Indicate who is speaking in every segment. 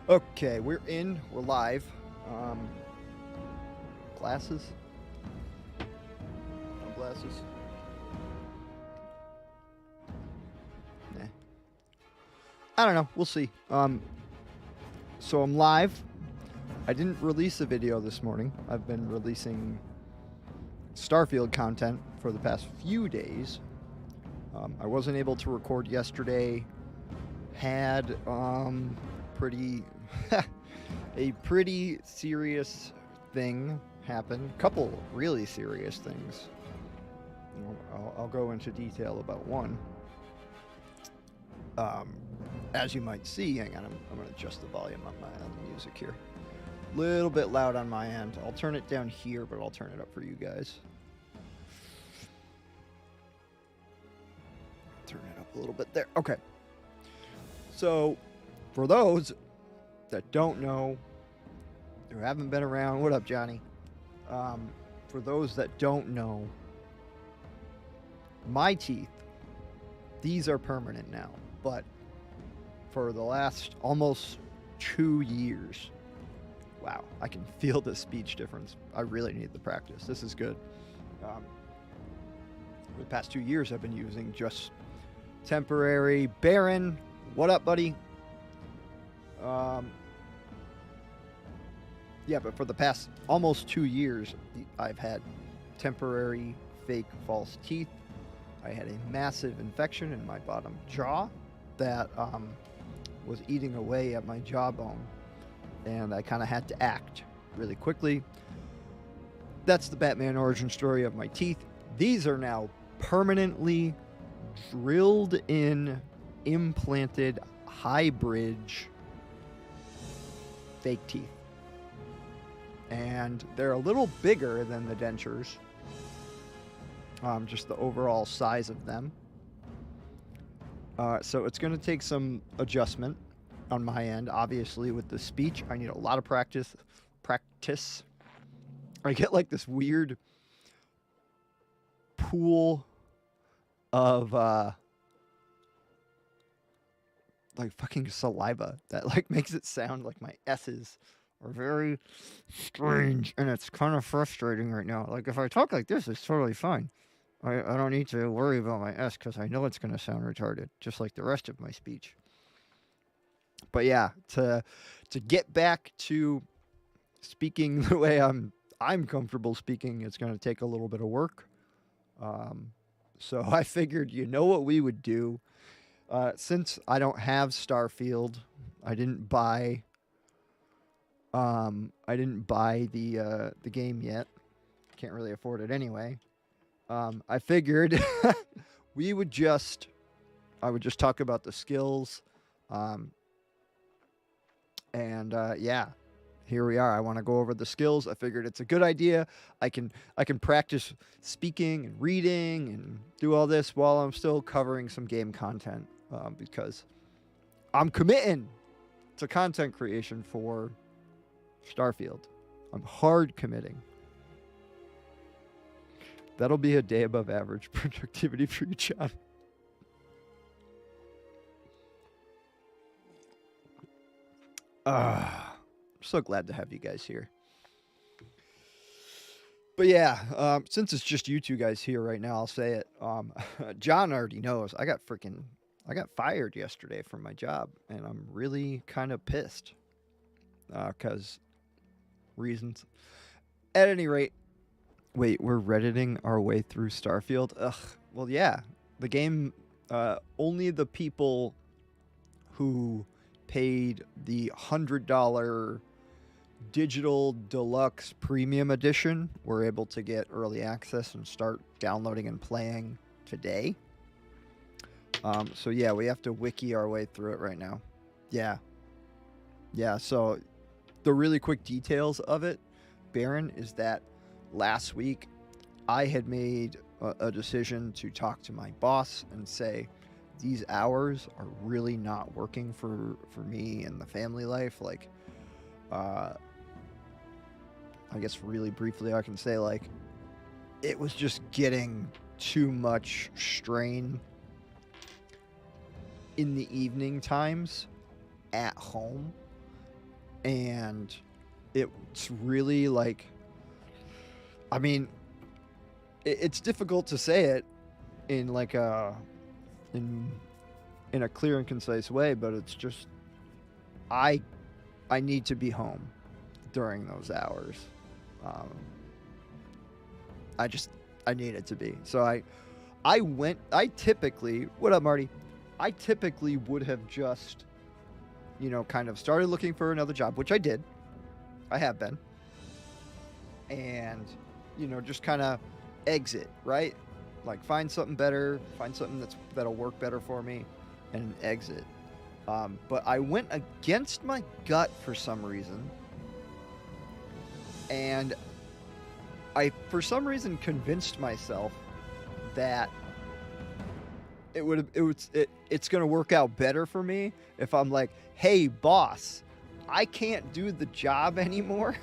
Speaker 1: Okay, we're live. Glasses? No glasses? Nah. I don't know. We'll see. So I'm live. I didn't release a video this morning. I've been releasing Starfield content for the past few days. I wasn't able to record yesterday. Had pretty a pretty serious thing happen. Couple really serious things. I'll go into detail about one. As you might see, hang on, I'm going to adjust the volume on the music here. Little bit loud on my end. I'll turn it down here, but I'll turn it up for you guys. Turn it up a little bit there. Okay. So, for those that don't know, who haven't been around, what up, Johnny? For those that don't know, my teeth, these are permanent now, but for the last almost 2 years, wow, I can feel the speech difference. I really need the practice. This is good. For the past 2 years, I've been using just temporary. Baron, what up, buddy? Yeah, but for the past almost 2 years, I've had temporary fake false teeth. I had a massive infection in my bottom jaw that was eating away at my jawbone, and I kind of had to act really quickly. That's the Batman origin story of my teeth. These are now permanently drilled in, implanted, high-bridge fake teeth. And they're a little bigger than the dentures. Just the overall size of them. So it's going to take some adjustment on my end. Obviously, with the speech, I need a lot of practice. I get like this weird pool of like fucking saliva that like makes it sound like my S's are very strange, and it's kind of frustrating right now. Like if I talk like this, it's totally fine. I don't need to worry about my S because I know it's going to sound retarded, just like the rest of my speech. But yeah, to get back to speaking the way I'm comfortable speaking, it's going to take a little bit of work. So I figured, you know what we would do, since I don't have Starfield, I didn't buy the game yet. Can't really afford it anyway. I figured I would just talk about the skills, and yeah, here we are. I want to go over the skills. I figured it's a good idea. I can practice speaking and reading and do all this while I'm still covering some game content, because I'm committing to content creation for Starfield. I'm hard committing. That'll be a day above average productivity for you, John. I'm so glad to have you guys here. But yeah, since it's just you two guys here right now, I'll say it. John already knows. I got fired yesterday from my job, and I'm really kind of pissed. Because reasons. At any rate, wait, we're redditing our way through Starfield? Ugh. Well, yeah. The game, only the people who paid the $100 digital deluxe premium edition were able to get early access and start downloading and playing today. So yeah, we have to wiki our way through it right now. Yeah. Yeah, so the really quick details of it, Baron, is that last week I had made a decision to talk to my boss and say, these hours are really not working for me and the family life. Like, I guess really briefly I can say, like, it was just getting too much strain in the evening times at home and it's really like, I mean, it's difficult to say it in like in a clear and concise way, but it's just I need to be home during those hours. Um, I need it to be. So I typically, what up, Marty? I typically would have just, kind of started looking for another job, which I did. I have been. And, just kind of exit, right? Like find something better, find something that'll work better for me, and exit. But I went against my gut for some reason, and I, for some reason, convinced myself that it's going to work out better for me if I'm like, hey, boss, I can't do the job anymore.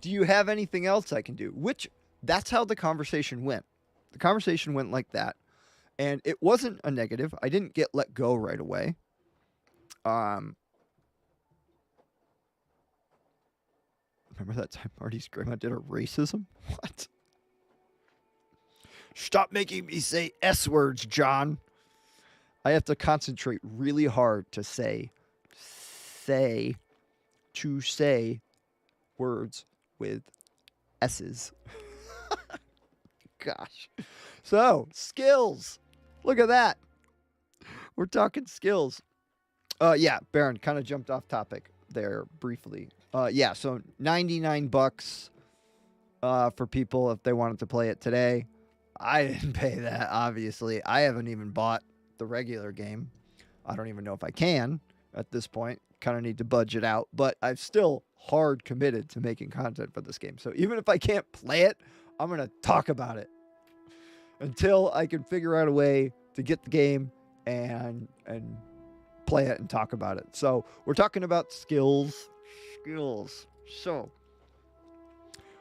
Speaker 1: Do you have anything else I can do? Which, that's how the conversation went. The conversation went like that. And it wasn't a negative. I didn't get let go right away. Remember that time Marty's grandma did a racism? What? Stop making me say S words, John. I have to concentrate really hard to say words with S's. Gosh. So, skills. Look at that. We're talking skills. Yeah, Baron kind of jumped off topic there briefly. Yeah, so $99 for people if they wanted to play it today. I didn't pay that, obviously. I haven't even bought the regular game. I don't even know if I can at this point. Kind of need to budget out, but I'm still hard committed to making content for this game. So even if I can't play it, I'm going to talk about it until I can figure out a way to get the game and play it and talk about it. So we're talking about skills. So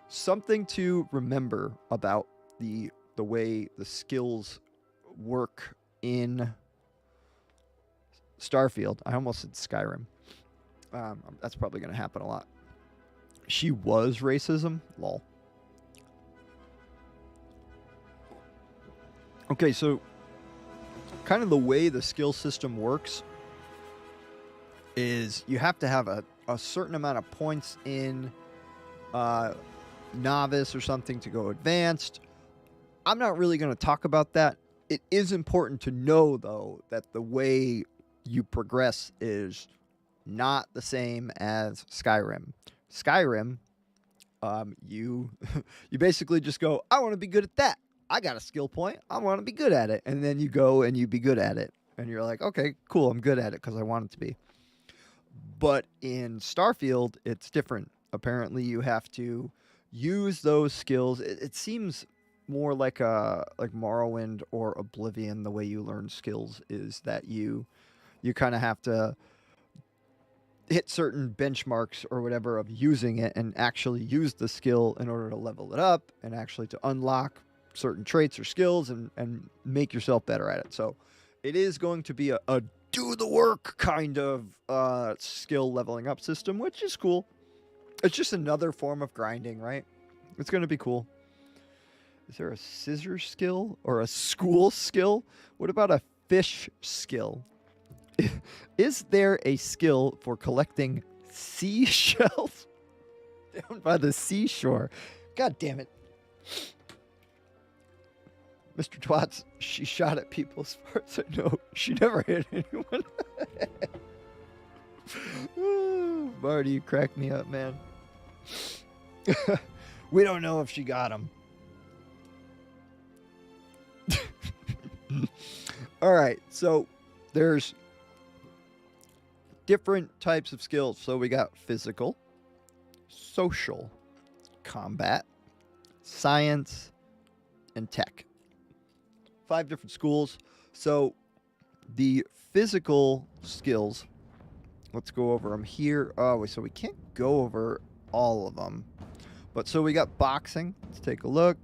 Speaker 1: something to remember about the way the skills work in Starfield. I almost said Skyrim. That's probably going to happen a lot. She was racism. Lol. Okay, so kind of the way the skill system works is you have to have a certain amount of points in novice or something to go advanced. I'm not really going to talk about that. It is important to know, though, that the way you progress is not the same as Skyrim. Skyrim, you basically just go, I want to be good at that. I got a skill point. I want to be good at it. And then you go and you be good at it. And you're like, okay, cool. I'm good at it because I want it to be. But in Starfield, it's different. Apparently, you have to use those skills. It seems more like Morrowind or Oblivion. The way you learn skills is that you kind of have to hit certain benchmarks or whatever of using it and actually use the skill in order to level it up and actually to unlock certain traits or skills and make yourself better at it. So it is going to be a do the work kind of skill leveling up system, which is cool. It's just another form of grinding, right? It's going to be cool. Is there a scissor skill or a school skill? What about a fish skill? Is there a skill for collecting seashells down by the seashore? God damn it. Mr. Twats, she shot at people as far as I know. She never hit anyone. Ooh, Marty, you cracked me up, man. We don't know if she got him. All right, so there's different types of skills. So we got physical, social, combat, science, and tech. 5 different schools. So the physical skills, let's go over them here. Oh, so we can't go over all of them. But so we got boxing. Let's take a look.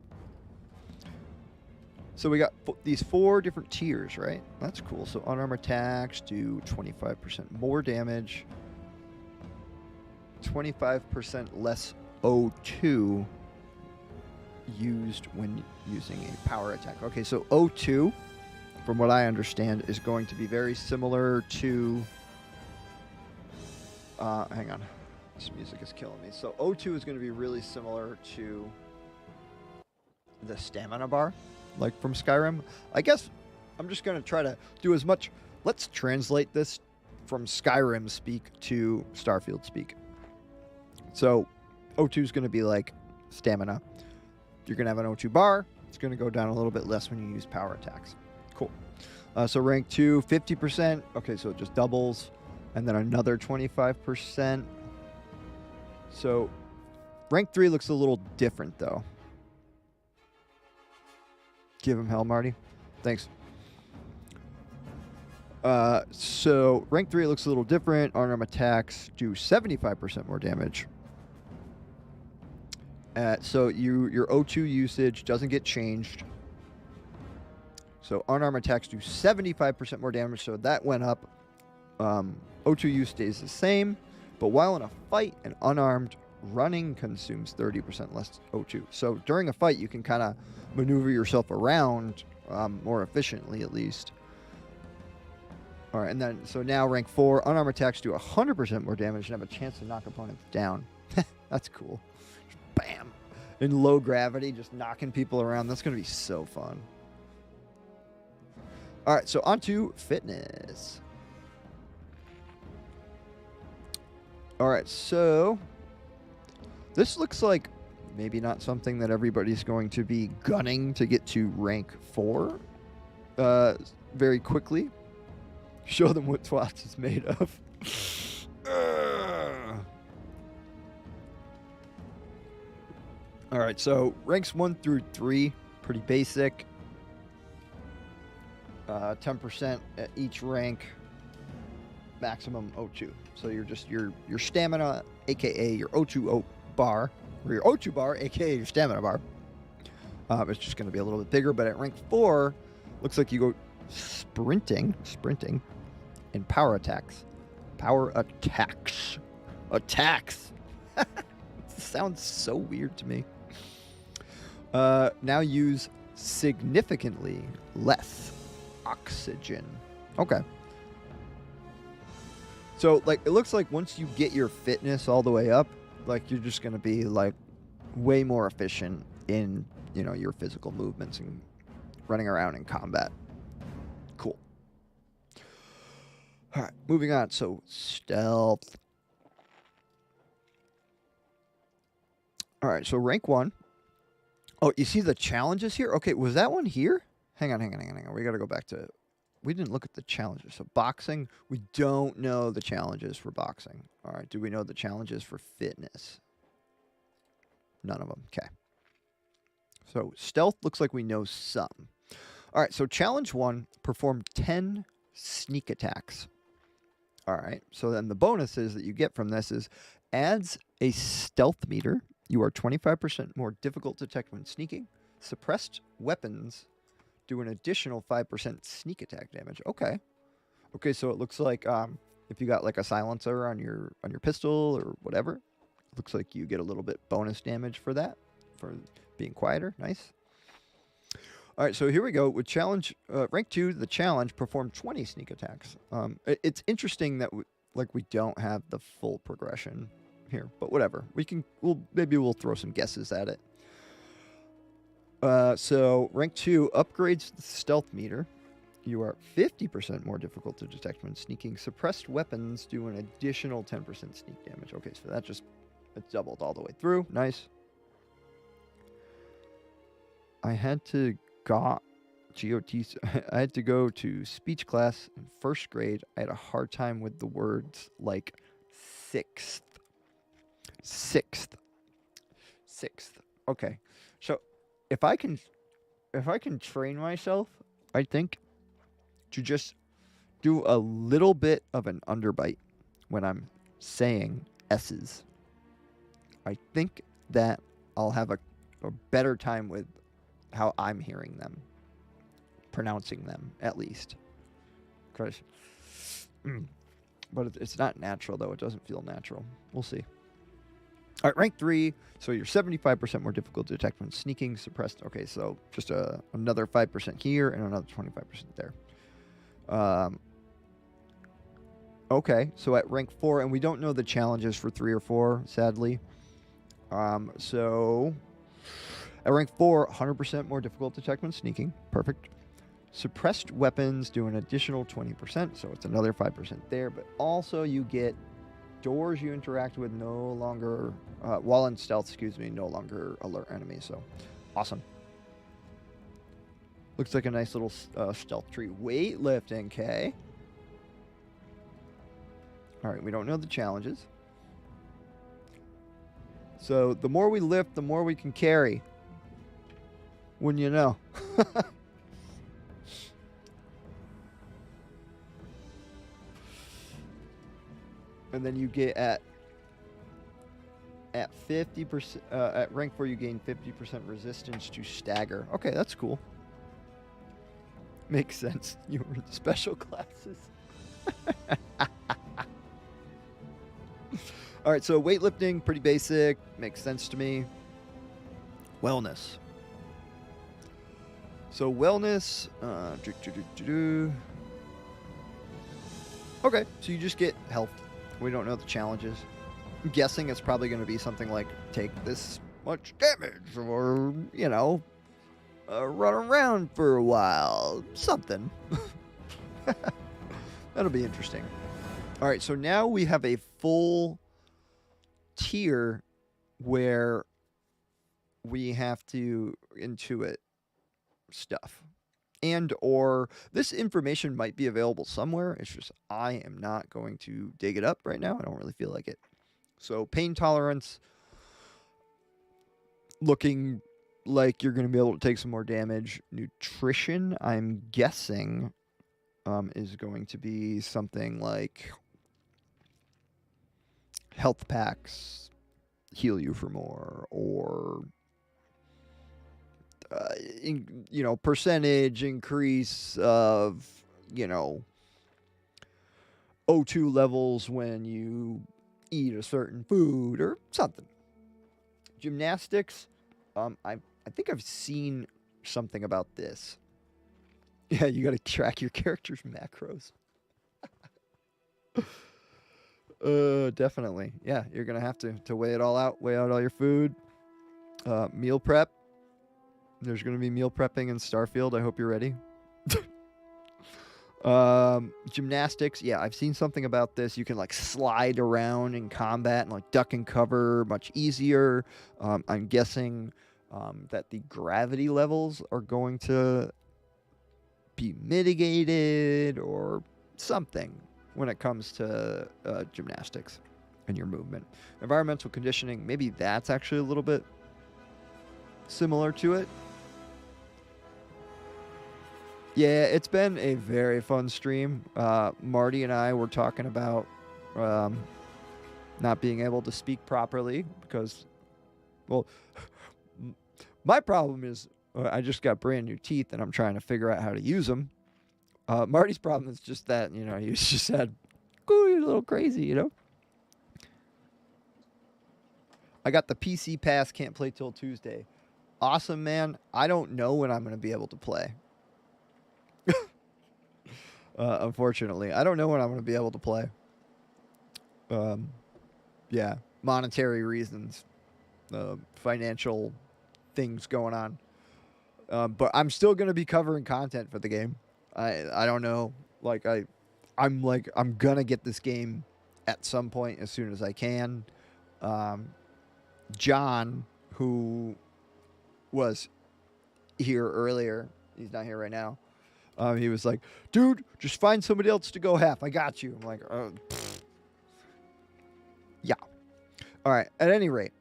Speaker 1: So we got these 4 different tiers, right? That's cool. So unarmed attacks do 25% more damage, 25% less O2 used when using a power attack. Okay, so O2, from what I understand, is going to be very similar to... hang on. This music is killing me. So O2 is going to be really similar to the stamina bar, like from Skyrim. I guess I'm just going to try to do as much... Let's translate this from Skyrim speak to Starfield speak. So O2 is going to be like stamina. You're going to have an O2 bar. It's going to go down a little bit less when you use power attacks. Cool. So rank 2, 50%. Okay, so it just doubles. And then another 25%. So rank 3 looks a little different, though. Give him hell, Marty. Thanks. So rank 3 looks a little different. Unarmed attacks do 75% more damage. So your O2 usage doesn't get changed. So unarmed attacks do 75% more damage, so that went up. O2 use stays the same, but while in a fight, an unarmed running consumes 30% less O2. So during a fight, you can kind of maneuver yourself around more efficiently, at least. All right, and then so now rank 4, unarmed attacks do 100% more damage and have a chance to knock opponents down. That's cool. Bam! In low gravity, just knocking people around. That's going to be so fun. All right, so on to fitness. All right, so this looks like maybe not something that everybody's going to be gunning to get to rank 4 very quickly. Show them what Twats is made of. All right, so ranks 1 through 3, pretty basic. 10% at each rank, maximum O2. So you're just your stamina, aka your O2 bar, or your O2 bar, aka your stamina bar. It's just going to be a little bit bigger, but at rank 4, looks like you go sprinting, and power attacks. Attacks. Sounds so weird to me. Now use significantly less oxygen. Okay. So, like, it looks like once you get your fitness all the way up, like, you're just going to be, like, way more efficient in, you know, your physical movements and running around in combat. Cool. All right, moving on. So, stealth. All right, so rank 1. Oh, you see the challenges here? Okay, was that one here? Hang on. We got to go back to... We didn't look at the challenges. So boxing, we don't know the challenges for boxing. All right, do we know the challenges for fitness? None of them. Okay. So stealth looks like we know some. All right, so challenge 1, perform 10 sneak attacks. All right, so then the bonuses that you get from this is adds a stealth meter. You are 25% more difficult to detect when sneaking. Suppressed weapons do an additional 5% sneak attack damage. Okay. Okay, so it looks like if you got like a silencer on your pistol or whatever, it looks like you get a little bit bonus damage for that, for being quieter. Nice. All right, so here we go with challenge rank 2. The challenge, perform 20 sneak attacks. It's interesting that we don't have the full progression here, but whatever. Maybe we'll throw some guesses at it. So rank 2 upgrades the stealth meter. You are 50% more difficult to detect when sneaking. Suppressed weapons do an additional 10% sneak damage. Okay, so it's doubled all the way through. Nice. I had to go to speech class in first grade. I had a hard time with the words like sixth. Okay, so if I can train myself, I think, to just do a little bit of an underbite when I'm saying S's, I think that I'll have a better time with how I'm hearing them. pronouncing them, at least. But it's not natural, though. It doesn't feel natural. We'll see. All right, rank 3. So you're 75% more difficult to detect when sneaking, suppressed. Okay, so just another 5% here and another 25% there. Okay, so at rank 4, and we don't know the challenges for 3 or 4, sadly. So at rank 4, 100% more difficult to detect when sneaking. Perfect. Suppressed weapons do an additional 20%, so it's another 5% there. But also you get doors you interact with no longer, while in stealth, no longer alert enemies. So awesome. Looks like a nice little stealth tree. Weightlifting, okay. All right, we don't know the challenges. So the more we lift, the more we can carry. Wouldn't you know? And then you get at 50%, at rank 4, you gain 50% resistance to stagger. Okay, that's cool. Makes sense. You were in special classes. All right, so weightlifting, pretty basic. Makes sense to me. Wellness. So wellness. Okay, so you just get health. We don't know the challenges. I'm guessing it's probably going to be something like take this much damage or, run around for a while. Something. That'll be interesting. All right, so now we have a full tier where we have to intuit stuff. And or this information might be available somewhere. It's just I am not going to dig it up right now. I don't really feel like it. So pain tolerance, looking like you're going to be able to take some more damage. Nutrition, I'm guessing, is going to be something like health packs heal you for more, or percentage increase of O2 levels when you eat a certain food or something. Gymnastics, I think I've seen something about this. Yeah, you got to track your character's macros. Definitely. Yeah, you're gonna have to weigh it all out, weigh out all your food. Meal prep. There's gonna be meal prepping in Starfield. I hope you're ready. Gymnastics. Yeah, I've seen something about this. You can slide around in combat and duck and cover much easier. I'm guessing that the gravity levels are going to be mitigated or something when it comes to gymnastics and your movement. Environmental conditioning, maybe that's actually a little bit similar to it. Yeah, it's been a very fun stream. Marty and I were talking about not being able to speak properly because, well, my problem is I just got brand new teeth and I'm trying to figure out how to use them. Marty's problem is just that, he just said, "Ooh, you're a little crazy, I got the PC pass, can't play till Tuesday. Awesome, man. I don't know when I'm going to be able to play. Unfortunately, I don't know when I'm going to be able to play. Yeah, monetary reasons, financial things going on. But I'm still going to be covering content for the game. I don't know. I'm going to get this game at some point as soon as I can. John, who was here earlier, he's not here right now. He was like, "Dude, just find somebody else to go half. I got you." I'm like, yeah. All right. At any rate,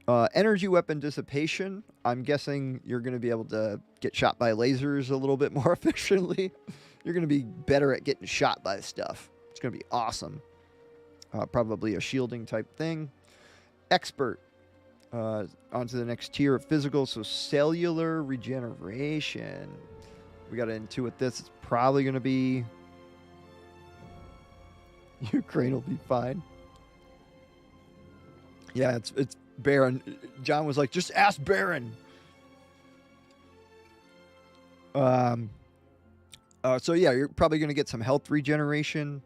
Speaker 1: energy weapon dissipation. I'm guessing you're going to be able to get shot by lasers a little bit more efficiently. You're going to be better at getting shot by stuff. It's going to be awesome. Probably a shielding type thing. Expert. Onto the next tier of physical. So cellular regeneration. we got into with this. It's probably going to be Ukraine will be fine. Yeah, it's Baron. John was like, just ask Baron. So yeah, you're probably going to get some health regeneration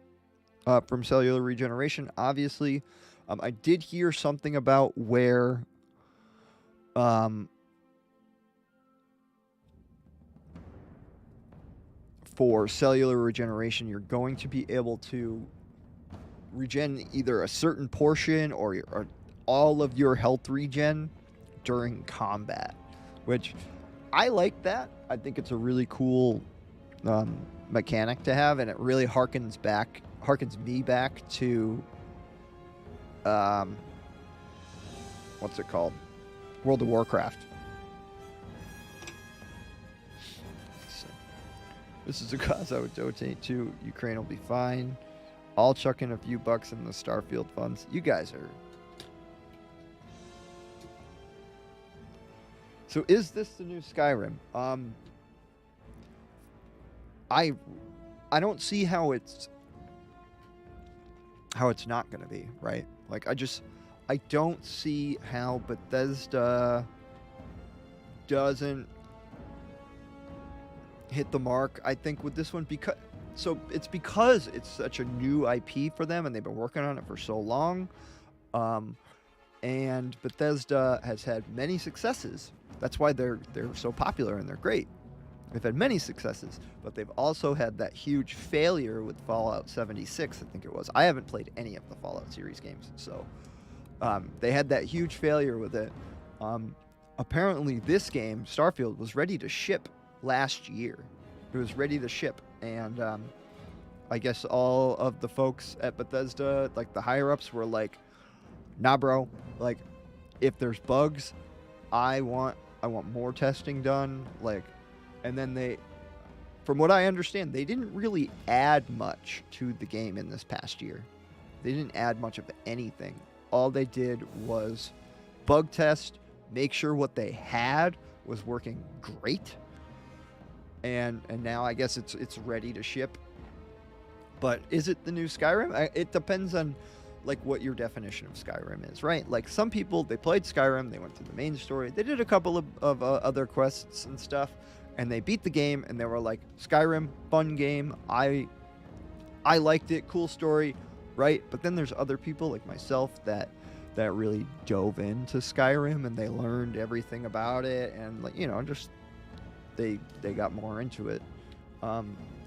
Speaker 1: from cellular regeneration. Obviously, I did hear something about where for cellular regeneration, you're going to be able to regen either a certain portion or all of your health regen during combat, which I like that. I think it's a really cool mechanic to have, and it really harkens me back to what's it called? World of Warcraft. So, this is a cause I would donate to. Ukraine will be fine. I'll chuck in a few bucks in the Starfield funds. You guys are... So is this the new Skyrim? I don't see how it's not going to be, right? Like I don't see how Bethesda doesn't hit the mark. I think with this one because it's such a new IP for them and they've been working on it for so long. And Bethesda has had many successes. That's why they're so popular and they're great. They've had many successes, but they've also had that huge failure with Fallout 76, I think it was. I haven't played any of the Fallout series games, so they had that huge failure with it. Apparently, this game, Starfield, was ready to ship last year. It was ready to ship, and I guess all of the folks at Bethesda, like the higher-ups, were like, nah, bro, like, if there's bugs, I want more testing done, like... And then from what I understand, they didn't really add much to the game in this past year. They didn't add much of anything. All they did was bug test, make sure what they had was working great. And now I guess it's ready to ship. But is it the new Skyrim? It depends on like what your definition of Skyrim is, right? Like some people, they played Skyrim, they went through the main story, they did a couple of other quests and stuff. And they beat the game, and they were like, Skyrim, fun game. I liked it, cool story, right? But then there's other people like myself that really dove into Skyrim, and they learned everything about it, and like just they got more into it.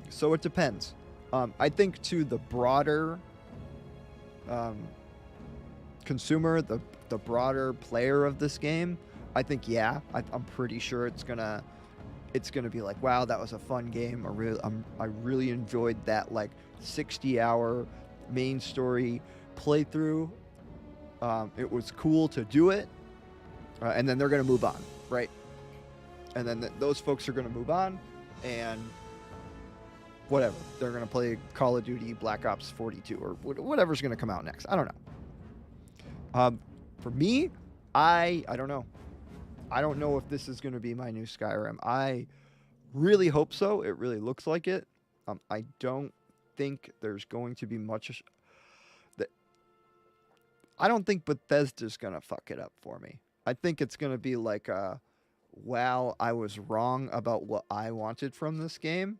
Speaker 1: So it depends. I think to the broader consumer, the broader player of this game, I think I'm pretty sure it's gonna be like, wow, that was a fun game. I really enjoyed that like 60-hour main story playthrough. It was cool to do it, and then they're gonna move on, right? And then those folks are gonna move on, and whatever, they're gonna play Call of Duty Black Ops 42 or whatever's gonna come out next. I don't know. For me, I don't know. I don't know if this is going to be my new Skyrim. I really hope so. It really looks like it. I don't think there's going to be much... I don't think Bethesda's going to fuck it up for me. I think it's going to be like, wow, I was wrong about what I wanted from this game.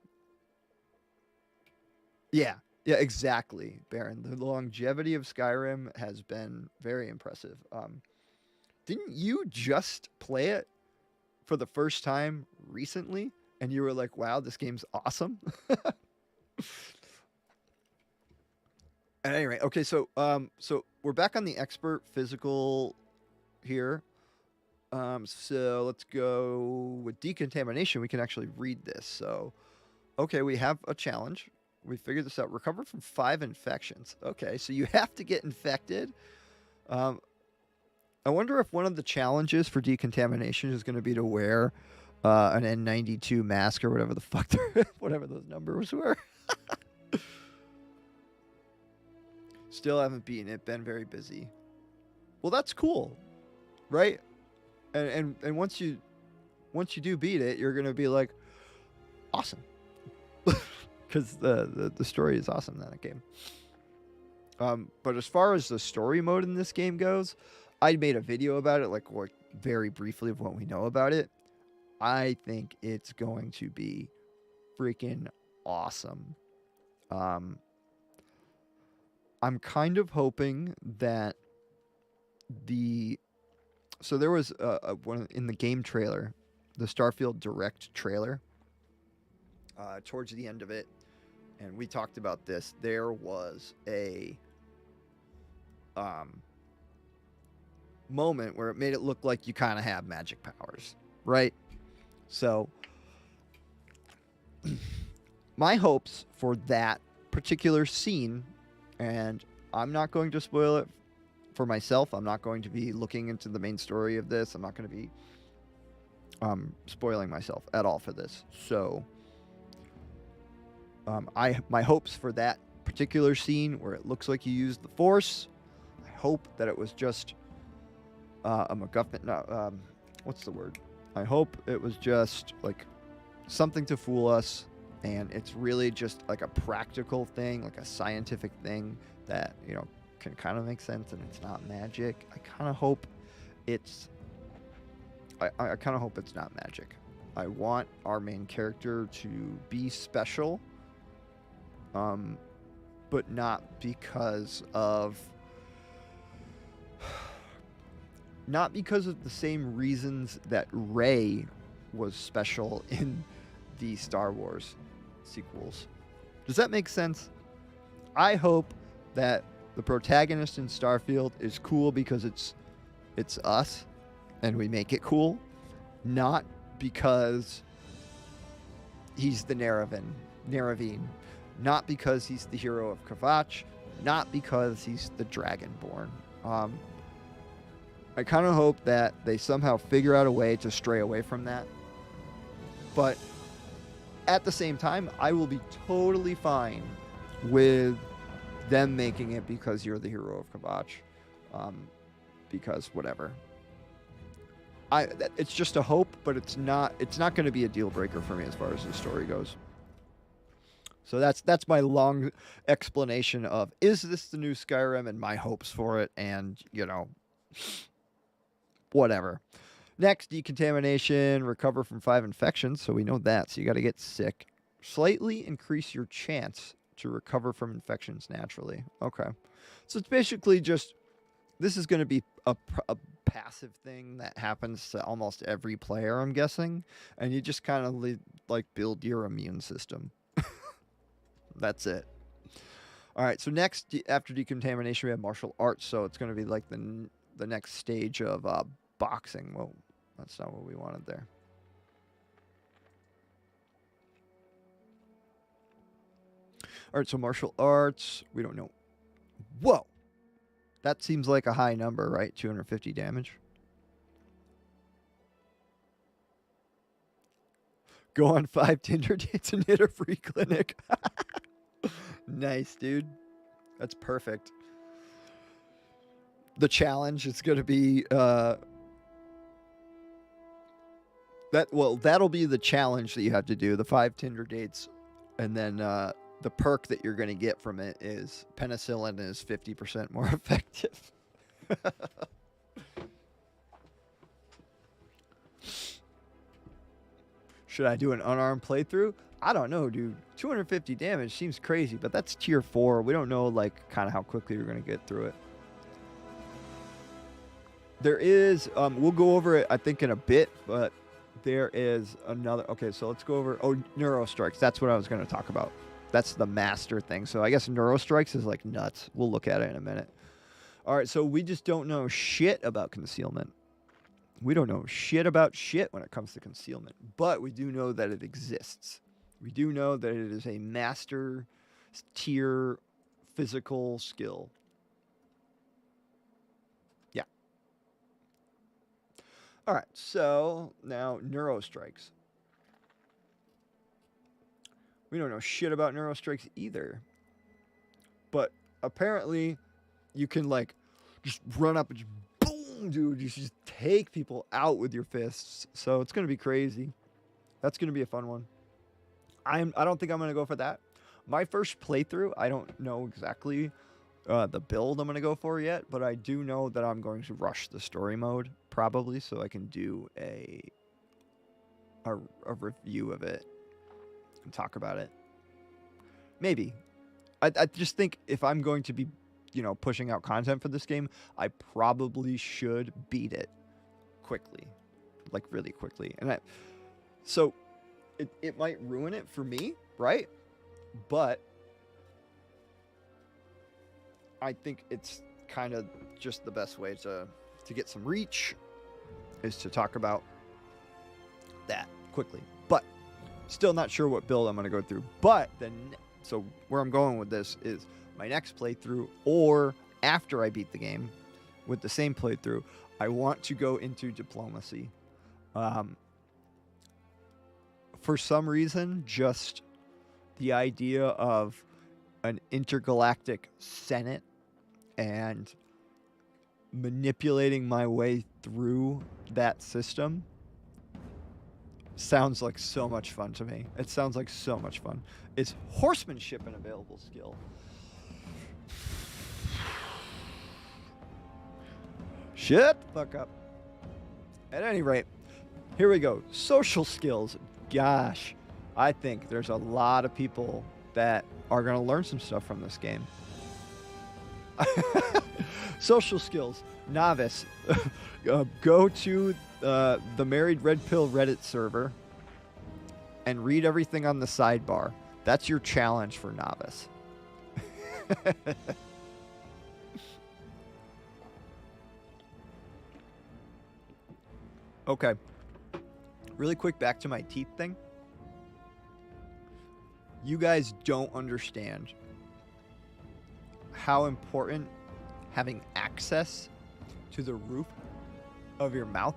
Speaker 1: Yeah, exactly, Baron. The longevity of Skyrim has been very impressive. Didn't you just play it for the first time recently? And you were like, wow, this game's awesome? At any rate, okay, so we're back on the expert physical here. So let's go with decontamination. We can actually read this. So, okay, we have a challenge. We figured this out. Recover from 5 infections. Okay, so you have to get infected. I wonder if one of the challenges for decontamination is going to be to wear an N92 mask or whatever the fuck, whatever those numbers were. Still haven't beaten it. Been very busy. Well, that's cool, right? And once you do beat it, you're going to be like, awesome. Because the story is awesome in that game. But as far as the story mode in this game goes, I made a video about it, like very briefly of what we know about it. I think it's going to be freaking awesome. I'm kind of hoping that so there was one in the game trailer, the Starfield Direct trailer. Towards the end of it, and we talked about this. There was a moment where it made it look like you kind of have magic powers, right? So my hopes for that particular scene, and I'm not going to spoil it for myself. I'm not going to be looking into the main story of this. I'm not going to be spoiling myself at all for this. So my hopes for that particular scene where it looks like you used the Force, I hope that it was just a MacGuffin. No, what's the word? I hope it was just like something to fool us, and it's really just like a practical thing, like a scientific thing that, you know, can kind of make sense, and it's not magic. I kind of hope it's I kind of hope it's not magic. I want our main character to be special, but not because of the same reasons that Rey was special in the Star Wars sequels. Does that make sense? I hope that the protagonist in Starfield is cool because it's us and we make it cool, not because he's the Neravine, not because he's the hero of Kvatch, not because he's the Dragonborn. I kind of hope that they somehow figure out a way to stray away from that. But at the same time, I will be totally fine with them making it because you're the hero of Kvatch. Because whatever. It's just a hope, but it's not going to be a deal breaker for me as far as the story goes. So that's my long explanation of, is this the new Skyrim, and my hopes for it, and, you know, whatever. Next, decontamination, recover from 5 infections. So we know that. So you got to get sick. Slightly increase your chance to recover from infections naturally. Okay. So it's basically just, this is going to be a passive thing that happens to almost every player, I'm guessing. And you just kind of like build your immune system. That's it. All right. So next, after decontamination, we have martial arts. So it's going to be like the next stage of boxing. Well, that's not what we wanted there. All right, so martial arts, we don't know. Whoa! That seems like a high number, right? 250 damage. Go on 5 Tinder dates and hit a free clinic. Nice, dude. That's perfect. The challenge is going to be that'll be the challenge that you have to do, the 5 Tinder dates, and then the perk that you're going to get from it is penicillin is 50% more effective. Should I do an unarmed playthrough? I don't know, dude. 250 damage seems crazy, but that's tier 4. We don't know, like, kind of how quickly you're going to get through it. There is, we'll go over it, I think, in a bit, but there is another. Okay, so let's go over. Neurostrikes. That's what I was going to talk about. That's the master thing. So I guess Neurostrikes is like nuts. We'll look at it in a minute. All right, so we just don't know shit about concealment. We don't know shit about shit when it comes to concealment, but we do know that it exists. We do know that it is a master tier physical skill. Yeah. All right, so now Neurostrikes. We don't know shit about Neurostrikes either. But apparently you can like just run up and just boom, dude. You just take people out with your fists. So it's going to be crazy. That's going to be a fun one. I don't think I'm gonna go for that. My first playthrough, I don't know exactly the build I'm gonna go for yet, but I do know that I'm going to rush the story mode probably, so I can do a review of it and talk about it. Maybe. I just think if I'm going to be, pushing out content for this game, I probably should beat it quickly, like really quickly. So it might ruin it for me, right? But I think it's kind of just the best way to get some reach is to talk about that quickly. But still not sure what build I'm going to go through. But so where I'm going with this is my next playthrough, or after I beat the game with the same playthrough, I want to go into diplomacy. For some reason, just the idea of an intergalactic senate and manipulating my way through that system sounds like so much fun to me. It sounds like so much fun. It's horsemanship an available skill. Shut the fuck up. At any rate, here we go. Social skills. Gosh, I think there's a lot of people that are going to learn some stuff from this game. Social skills. Novice. Go to the Married Red Pill Reddit server and read everything on the sidebar. That's your challenge for novice. Okay. Really quick, back to my teeth thing. You guys don't understand how important having access to the roof of your mouth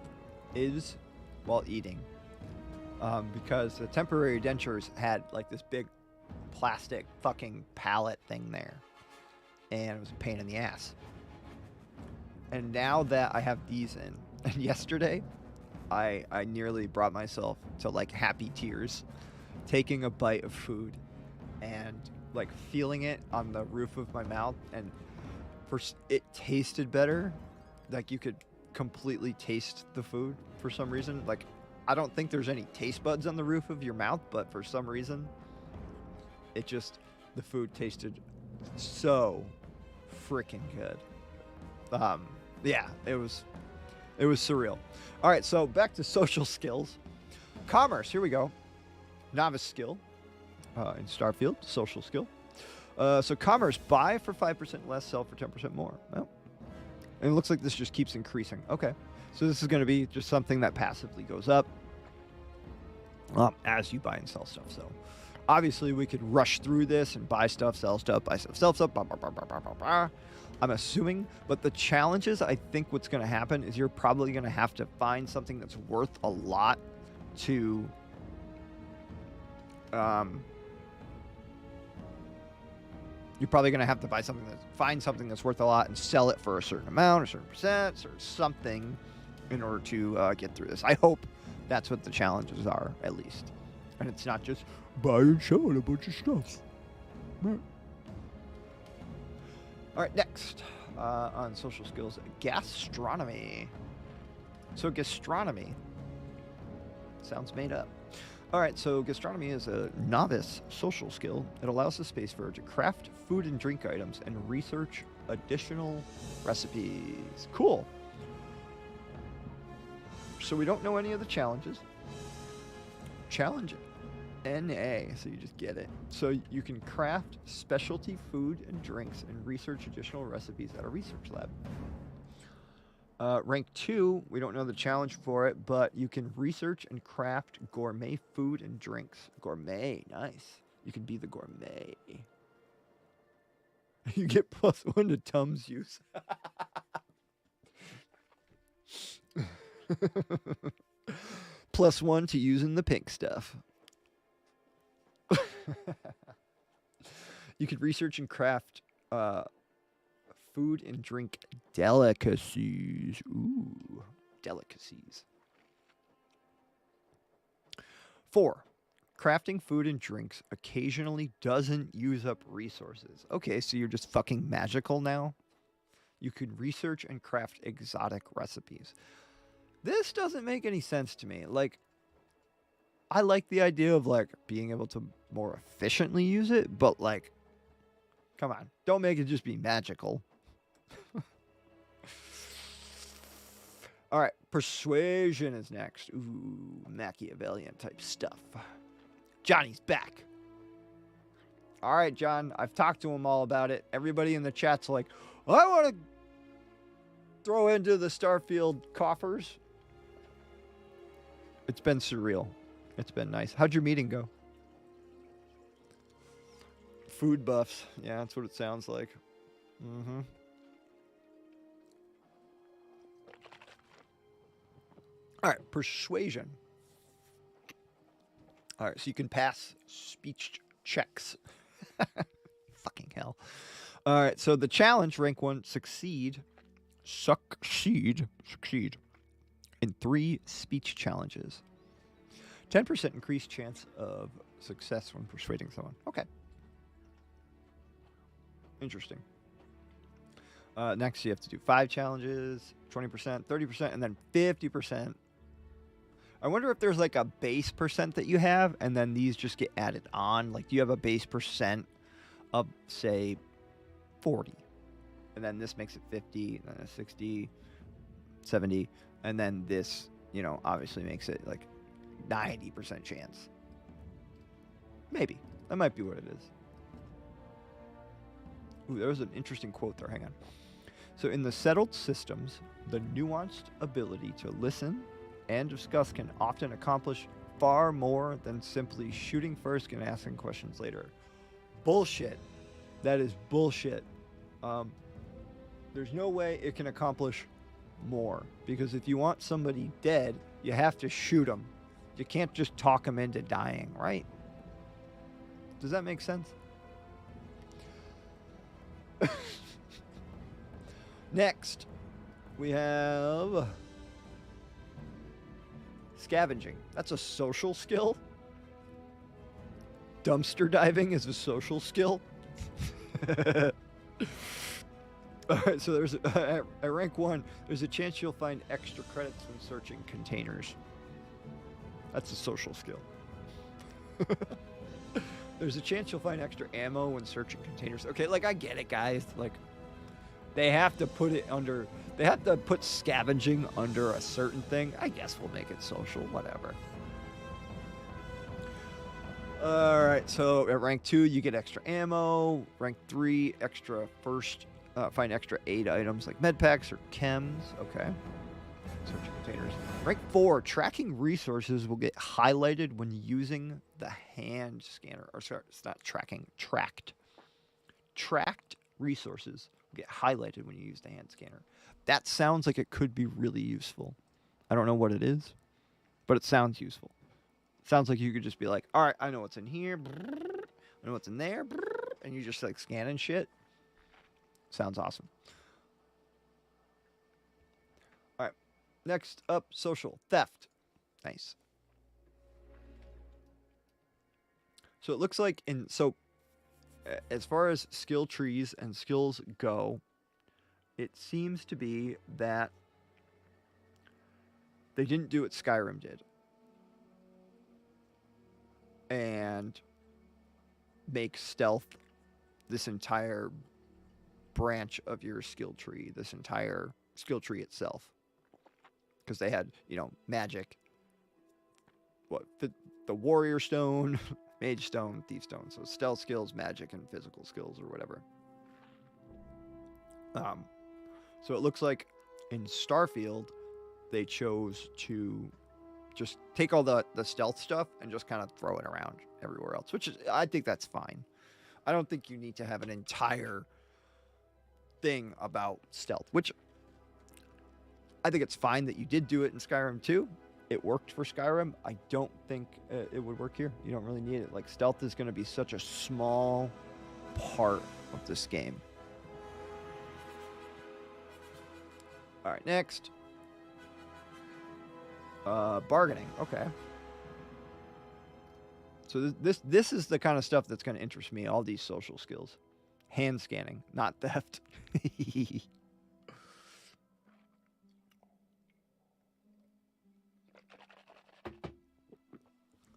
Speaker 1: is while eating. Because the temporary dentures had like this big plastic fucking palate thing there. And it was a pain in the ass. And now that I have these in, and yesterday, I nearly brought myself to like happy tears, taking a bite of food and like feeling it on the roof of my mouth, and it tasted better. Like you could completely taste the food for some reason. Like I don't think there's any taste buds on the roof of your mouth, but for some reason, the food tasted so freaking good. Yeah, it was surreal. All right, so back to social skills. Commerce, here we go. Novice skill in Starfield, social skill. So commerce, buy for 5% less, sell for 10% more. Well, and it looks like this just keeps increasing. Okay, so this is going to be just something that passively goes up as you buy and sell stuff. So obviously we could rush through this and buy stuff, sell stuff, buy stuff, sell stuff, blah, blah, blah, blah, blah, blah, blah. I'm assuming, but the challenge is, I think what's going to happen is you're probably going to have to find something that's worth a lot to you're probably going to have to find something that's worth a lot and sell it for a certain amount, a certain percent, or something in order to get through this. I hope that's what the challenges are, at least. And it's not just buy and sell a bunch of stuff. Right. All right, next on social skills, gastronomy. So gastronomy sounds made up. All right, so gastronomy is a novice social skill. It allows the space farer to craft food and drink items and research additional recipes. Cool. So we don't know any of the challenges. Challenge NA, so you just get it. So you can craft specialty food and drinks and research additional recipes at a research lab. Rank 2, we don't know the challenge for it, but you can research and craft gourmet food and drinks. Gourmet, nice. You can be the gourmet. You get +1 to Tums use. +1 to using the pink stuff. You could research and craft food and drink delicacies. Ooh, delicacies. 4, Crafting food and drinks occasionally doesn't use up resources. Okay, so you're just fucking magical now? You can research and craft exotic recipes. This doesn't make any sense to me. Like, I like the idea of like being able to more efficiently use it, but like, come on, don't make it just be magical. All right, persuasion is next. Ooh, Machiavellian type stuff. Johnny's back. All right, John, I've talked to him all about it. Everybody in the chat's like, I want to throw into the Starfield coffers. It's been surreal. It's been nice. How'd your meeting go? Food buffs. Yeah, that's what it sounds like. Mm-hmm. All right, persuasion. All right, so you can pass speech checks. Fucking hell. All right, so the challenge, rank 1, succeed in 3 speech challenges. 10% increased chance of success when persuading someone. Okay. Interesting. Next, you have to do 5 challenges, 20%, 30%, and then 50%. I wonder if there's like a base percent that you have, and then these just get added on. Like, do you have a base percent of, say, 40? And then this makes it 50, and then 60, 70, and then this, you know, obviously makes it like 90% chance. Maybe. That might be what it is. Ooh, there was an interesting quote there. Hang on. So in the settled systems, the nuanced ability to listen and discuss can often accomplish far more than simply shooting first and asking questions later. Bullshit. That is bullshit. There's no way it can accomplish more, because if you want somebody dead, you have to shoot them. You can't just talk them into dying, right? Does that make sense? Next, we have scavenging. That's a social skill. Dumpster diving is a social skill. Alright, so there's at rank 1, there's a chance you'll find extra credits when searching containers. That's a social skill. There's a chance you'll find extra ammo when searching containers. Okay, like, I get it, guys. Like, they have to put it under... They have to put scavenging under a certain thing. I guess we'll make it social, whatever. Alright, so at rank 2, you get extra ammo. Rank 3, extra first... find extra aid items like med packs or chems. Okay. Searching containers. Rank 4, tracking resources will get highlighted when using the hand scanner. Or sorry, it's not tracking, tracked. Tracked resources will get highlighted when you use the hand scanner. That sounds like it could be really useful. I don't know what it is, but it sounds useful. It sounds like you could just be like, all right, I know what's in here. I know what's in there. And you just like scanning shit. Sounds awesome. All right. Next up, social. Theft. Nice. So it looks like as far as skill trees and skills go, it seems to be that they didn't do what Skyrim did. And make stealth this entire branch of your skill tree, this entire skill tree itself. Because they had, magic. What? The warrior stone, mage stone, thief stone. So stealth skills, magic, and physical skills or whatever. So it looks like in Starfield, they chose to just take all the stealth stuff and just kind of throw it around everywhere else, which is, I think that's fine. I don't think you need to have an entire thing about stealth, which I think it's fine that you did do it in Skyrim too. It worked for Skyrim. I don't think it would work here. You don't really need it. Like, stealth is going to be such a small part of this game. All right, next. Bargaining. Okay. So this is the kind of stuff that's going to interest me. All these social skills, hand scanning, not theft.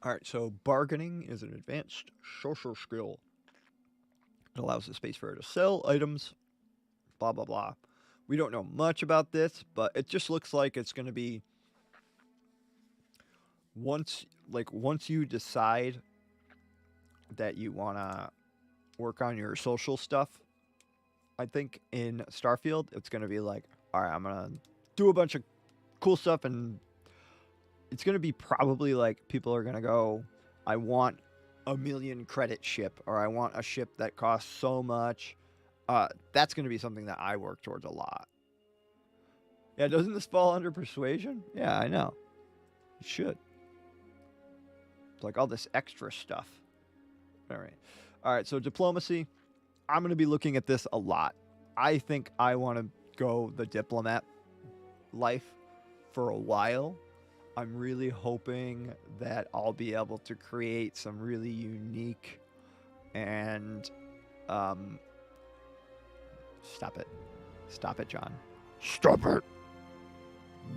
Speaker 1: All right, so bargaining is an advanced social skill. It allows the space for her to sell items, blah, blah, blah. We don't know much about this, but it just looks like it's going to be once you decide that you want to work on your social stuff, I think in Starfield, it's going to be like, all right, I'm going to do a bunch of cool stuff, and it's going to be probably like people are going to go, I want a 1,000,000 credit ship, or I want a ship that costs so much. That's going to be something that I work towards a lot. Yeah, doesn't this fall under persuasion? Yeah, I know. It should. It's like all this extra stuff. All right, so diplomacy. I'm going to be looking at this a lot. I think I want to go the diplomat life for a while. I'm really hoping that I'll be able to create some really unique and stop it, John. Stop it.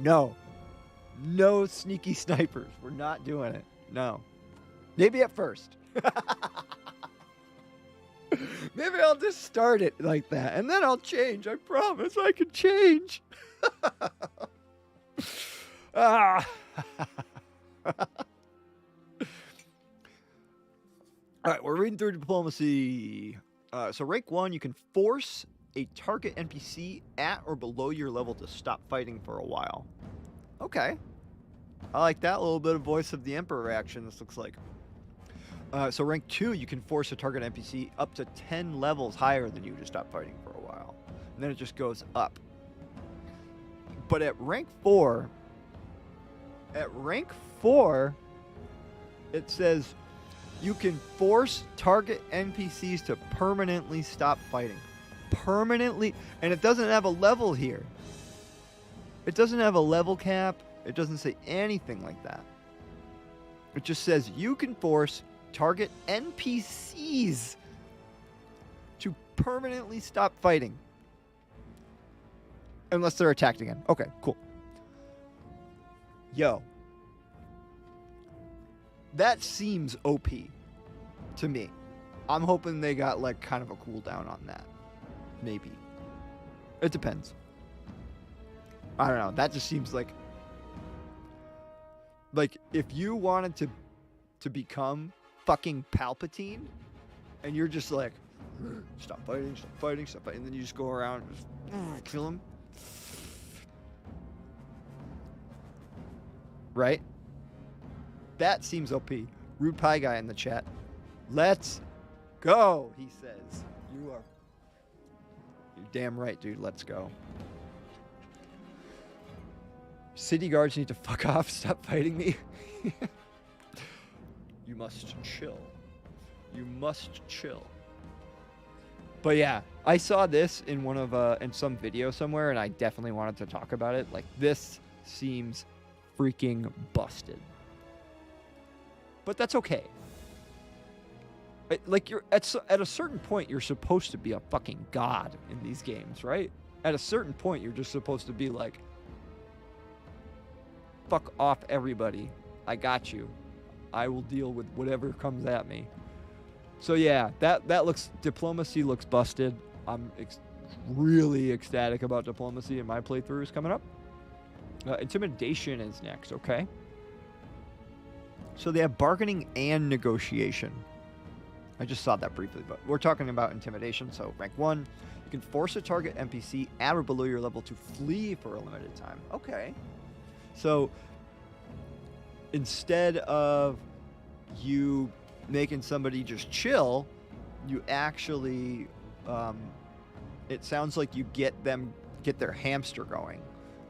Speaker 1: No sneaky snipers. We're not doing it. No. Maybe at first. Maybe I'll just start it like that, and then I'll change. I promise I can change. Ah. All right, we're reading through diplomacy. So rank 1, you can force a target NPC at or below your level to stop fighting for a while. Okay. I like that little bit of voice of the Emperor action, this looks like. So rank 2, you can force a target NPC up to 10 levels higher than you to stop fighting for a while. And then it just goes up. But at rank 4, it says you can force target NPCs to permanently stop fighting. Permanently, and it doesn't have a level here. It doesn't have a level cap. It doesn't say anything like that. It just says you can force target NPCs to permanently stop fighting. Unless they're attacked again. Okay, cool. Yo. That seems OP to me. I'm hoping they got like kind of a cooldown on that. Maybe. It depends. I don't know. That just seems like if you wanted to become fucking Palpatine and you're just like stop fighting, and then you just go around and just kill him. Right? That seems OP. Rude Pie Guy in the chat. Let's go, he says. You're damn right, dude. Let's go. City guards need to fuck off. Stop fighting me. You must chill. You must chill. But yeah, I saw this in one of in some video somewhere, and I definitely wanted to talk about it. Like, this seems freaking busted. But that's okay. Like, you're at a certain point, you're supposed to be a fucking god in these games, right? At a certain point, you're just supposed to be like, fuck off, everybody. I got you. I will deal with whatever comes at me. So yeah, diplomacy looks busted. I'm really ecstatic about diplomacy in my playthroughs coming up. Intimidation is next, okay? So they have bargaining and negotiation. I just saw that briefly, but we're talking about intimidation. So rank 1, you can force a target NPC at or below your level to flee for a limited time. Okay. So instead of you making somebody just chill, you actually, it sounds like you get their hamster going.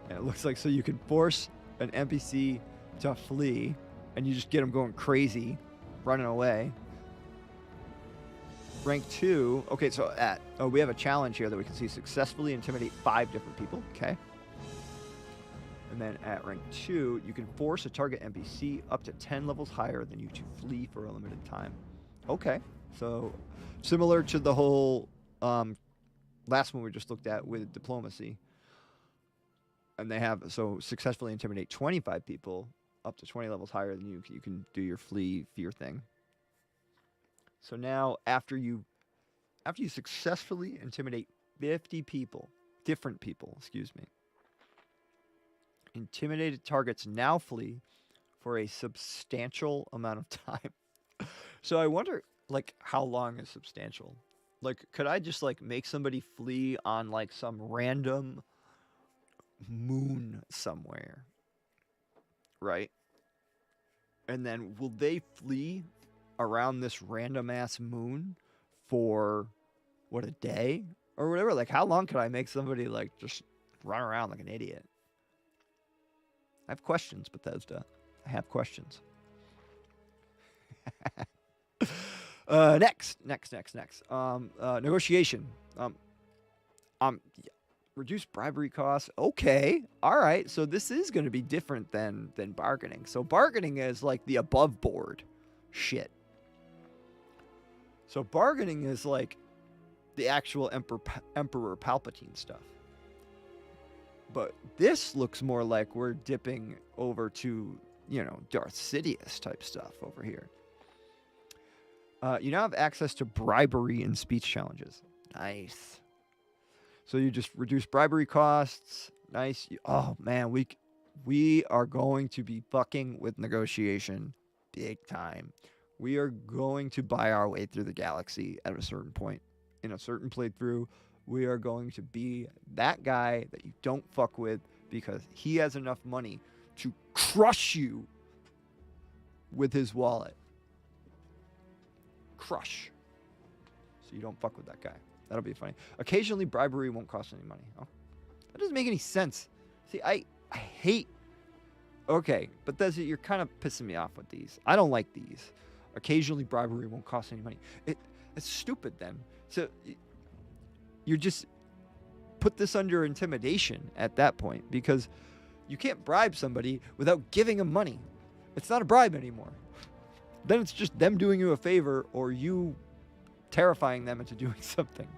Speaker 1: And it looks like so you can force an NPC to flee, and you just get them going crazy, running away. Rank 2, okay, so we have a challenge here that we can see. Successfully intimidate 5 different people, okay? And then at rank 2, you can force a target NPC up to 10 levels higher than you to flee for a limited time. Okay, so similar to the whole last one we just looked at with diplomacy. And they have, so successfully intimidate 25 people up to 20 levels higher than you. You can do your flee fear thing. So now after you successfully intimidate 50 people, different people, excuse me, intimidated targets now flee for a substantial amount of time. So I wonder, like, how long is substantial? Like, could I just, like, make somebody flee on, like, some random moon somewhere, right? And then will they flee around this random-ass moon for, what, a day? Or whatever? Like, how long could I make somebody, like, just run around like an idiot? I have questions, Bethesda. I have questions. Next. Negotiation. Reduce bribery costs. Okay. All right. So this is going to be different than bargaining. So bargaining is like the above board shit. So bargaining is like the actual Emperor Palpatine stuff. But this looks more like we're dipping over to, you know, Darth Sidious type stuff over here. You now have access to bribery and speech challenges. Nice. So you just reduce bribery costs. Nice. Oh, man, we are going to be fucking with negotiation big time. We are going to buy our way through the galaxy at a certain point. In a certain playthrough, we are going to be that guy that you don't fuck with because he has enough money to crush you with his wallet. Crush. So you don't fuck with that guy. That'll be funny. Occasionally, bribery won't cost any money. Oh, that doesn't make any sense. See, I hate... Okay, but you're kind of pissing me off with these. I don't like these. Occasionally, bribery won't cost any money. It's stupid then. So you just put this under intimidation at that point because you can't bribe somebody without giving them money. It's not a bribe anymore. Then it's just them doing you a favor or you terrifying them into doing something.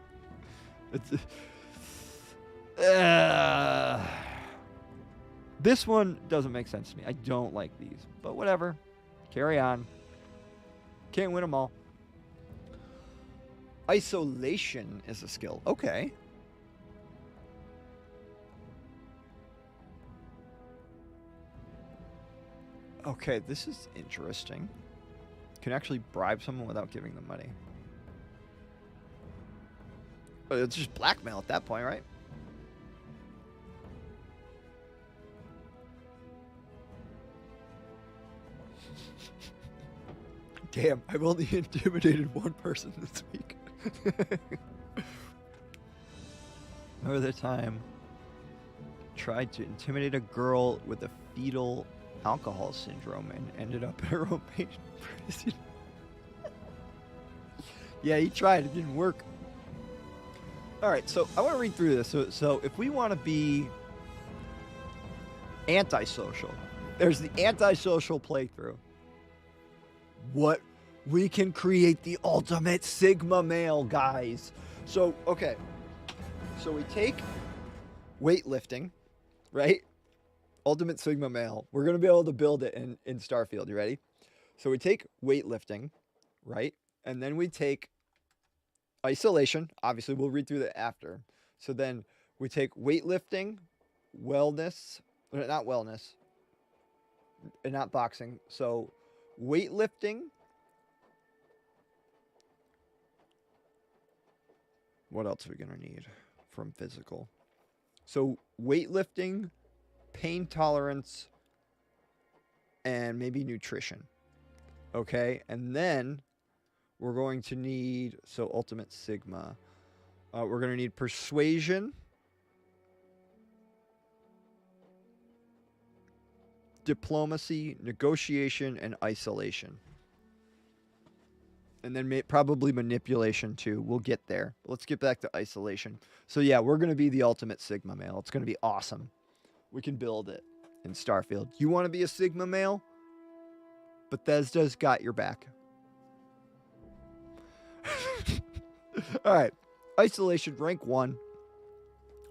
Speaker 1: This one doesn't make sense to me. I don't like these, but whatever. Carry on. Can't win them all. Isolation is a skill. Okay. Okay, this is interesting. You can actually bribe someone without giving them money. But it's just blackmail at that point, right? Damn, I've only intimidated one person this week. Remember the time tried to intimidate a girl with a fetal alcohol syndrome and ended up in her own prison. Yeah, he tried. It didn't work. All right, so I want to read through this. So if we want to be antisocial, there's the antisocial playthrough. What? We can create the ultimate Sigma male, guys. So, okay. So we take weightlifting, right? Ultimate Sigma male. We're going to be able to build it in Starfield. You ready? So we take weightlifting, right? And then we take isolation. Obviously, we'll read through that after. So then we take weightlifting, wellness, not wellness, and not boxing. So weightlifting. What else are we going to need from physical? So weightlifting, pain tolerance, and maybe nutrition. Okay, and then we're going to need, so ultimate Sigma. We're going to need persuasion, diplomacy, negotiation, and isolation. And then probably manipulation too. We'll get there. Let's get back to isolation. So yeah, we're going to be the ultimate Sigma male. It's going to be awesome. We can build it. in Starfield. You want to be a Sigma male? Bethesda's got your back. All right. Isolation rank 1.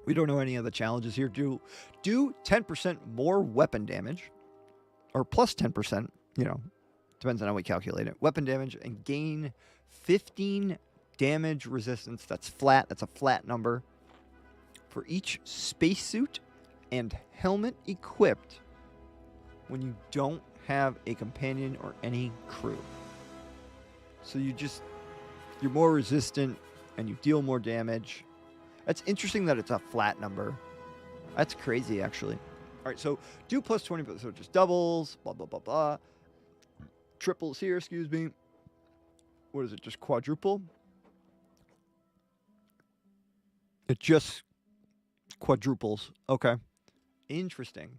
Speaker 1: We don't know any of the challenges here. Do 10% more weapon damage, or plus 10%, depends on how we calculate it. Weapon damage, and gain 15 damage resistance. That's flat. That's a flat number for each spacesuit and helmet equipped when you don't have a companion or any crew. So you're more resistant and you deal more damage. That's interesting that it's a flat number. That's crazy, actually. All right, so do plus 20%, so just doubles, blah, blah, blah, blah. Triples here, excuse me. What is it, just quadruple? It just quadruples. Okay. Interesting.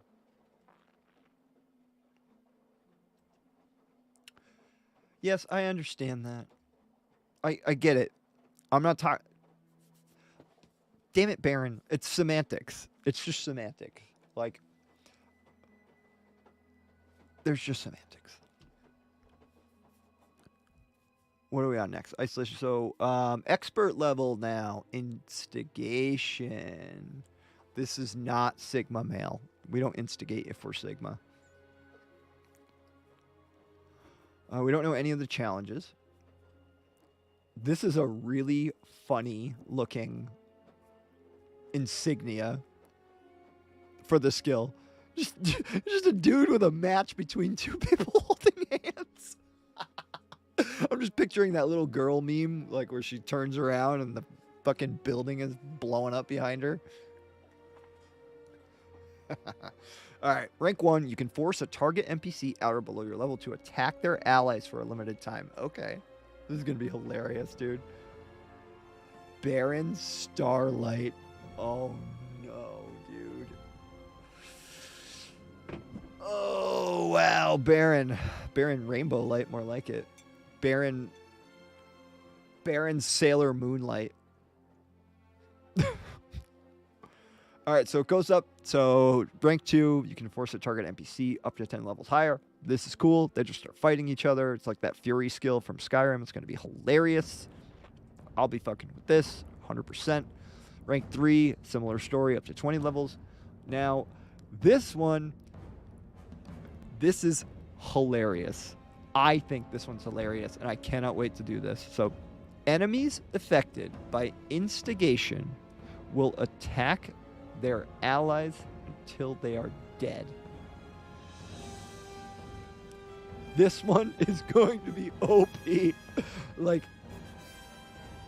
Speaker 1: Yes, I understand that. I get it. I'm not talking... Damn it, Baron. It's semantics. It's just semantics. Like, there's just semantics. What are we on next? Isolation. So, expert level now. Instigation. This is not Sigma male. We don't instigate if we're Sigma. We don't know any of the challenges. This is a really funny looking insignia for the skill. Just a dude with a match between two people holding hands. I'm just picturing that little girl meme, like where she turns around and the fucking building is blowing up behind her. All right, rank 1, you can force a target NPC out or below your level to attack their allies for a limited time. Okay. This is going to be hilarious, dude. Baron Starlight. Oh, no, dude. Oh, wow. Baron Rainbow Light, more like it. Baron Sailor Moonlight. All right, so it goes up. So rank 2, you can force a target NPC up to 10 levels higher. This is cool. They just start fighting each other. It's like that Fury skill from Skyrim. It's going to be hilarious. I'll be fucking with this 100%. Rank 3, similar story, up to 20 levels. Now, this one, this is hilarious. I think this one's hilarious, and I cannot wait to do this. So, enemies affected by instigation will attack their allies until they are dead. This one is going to be OP. Like,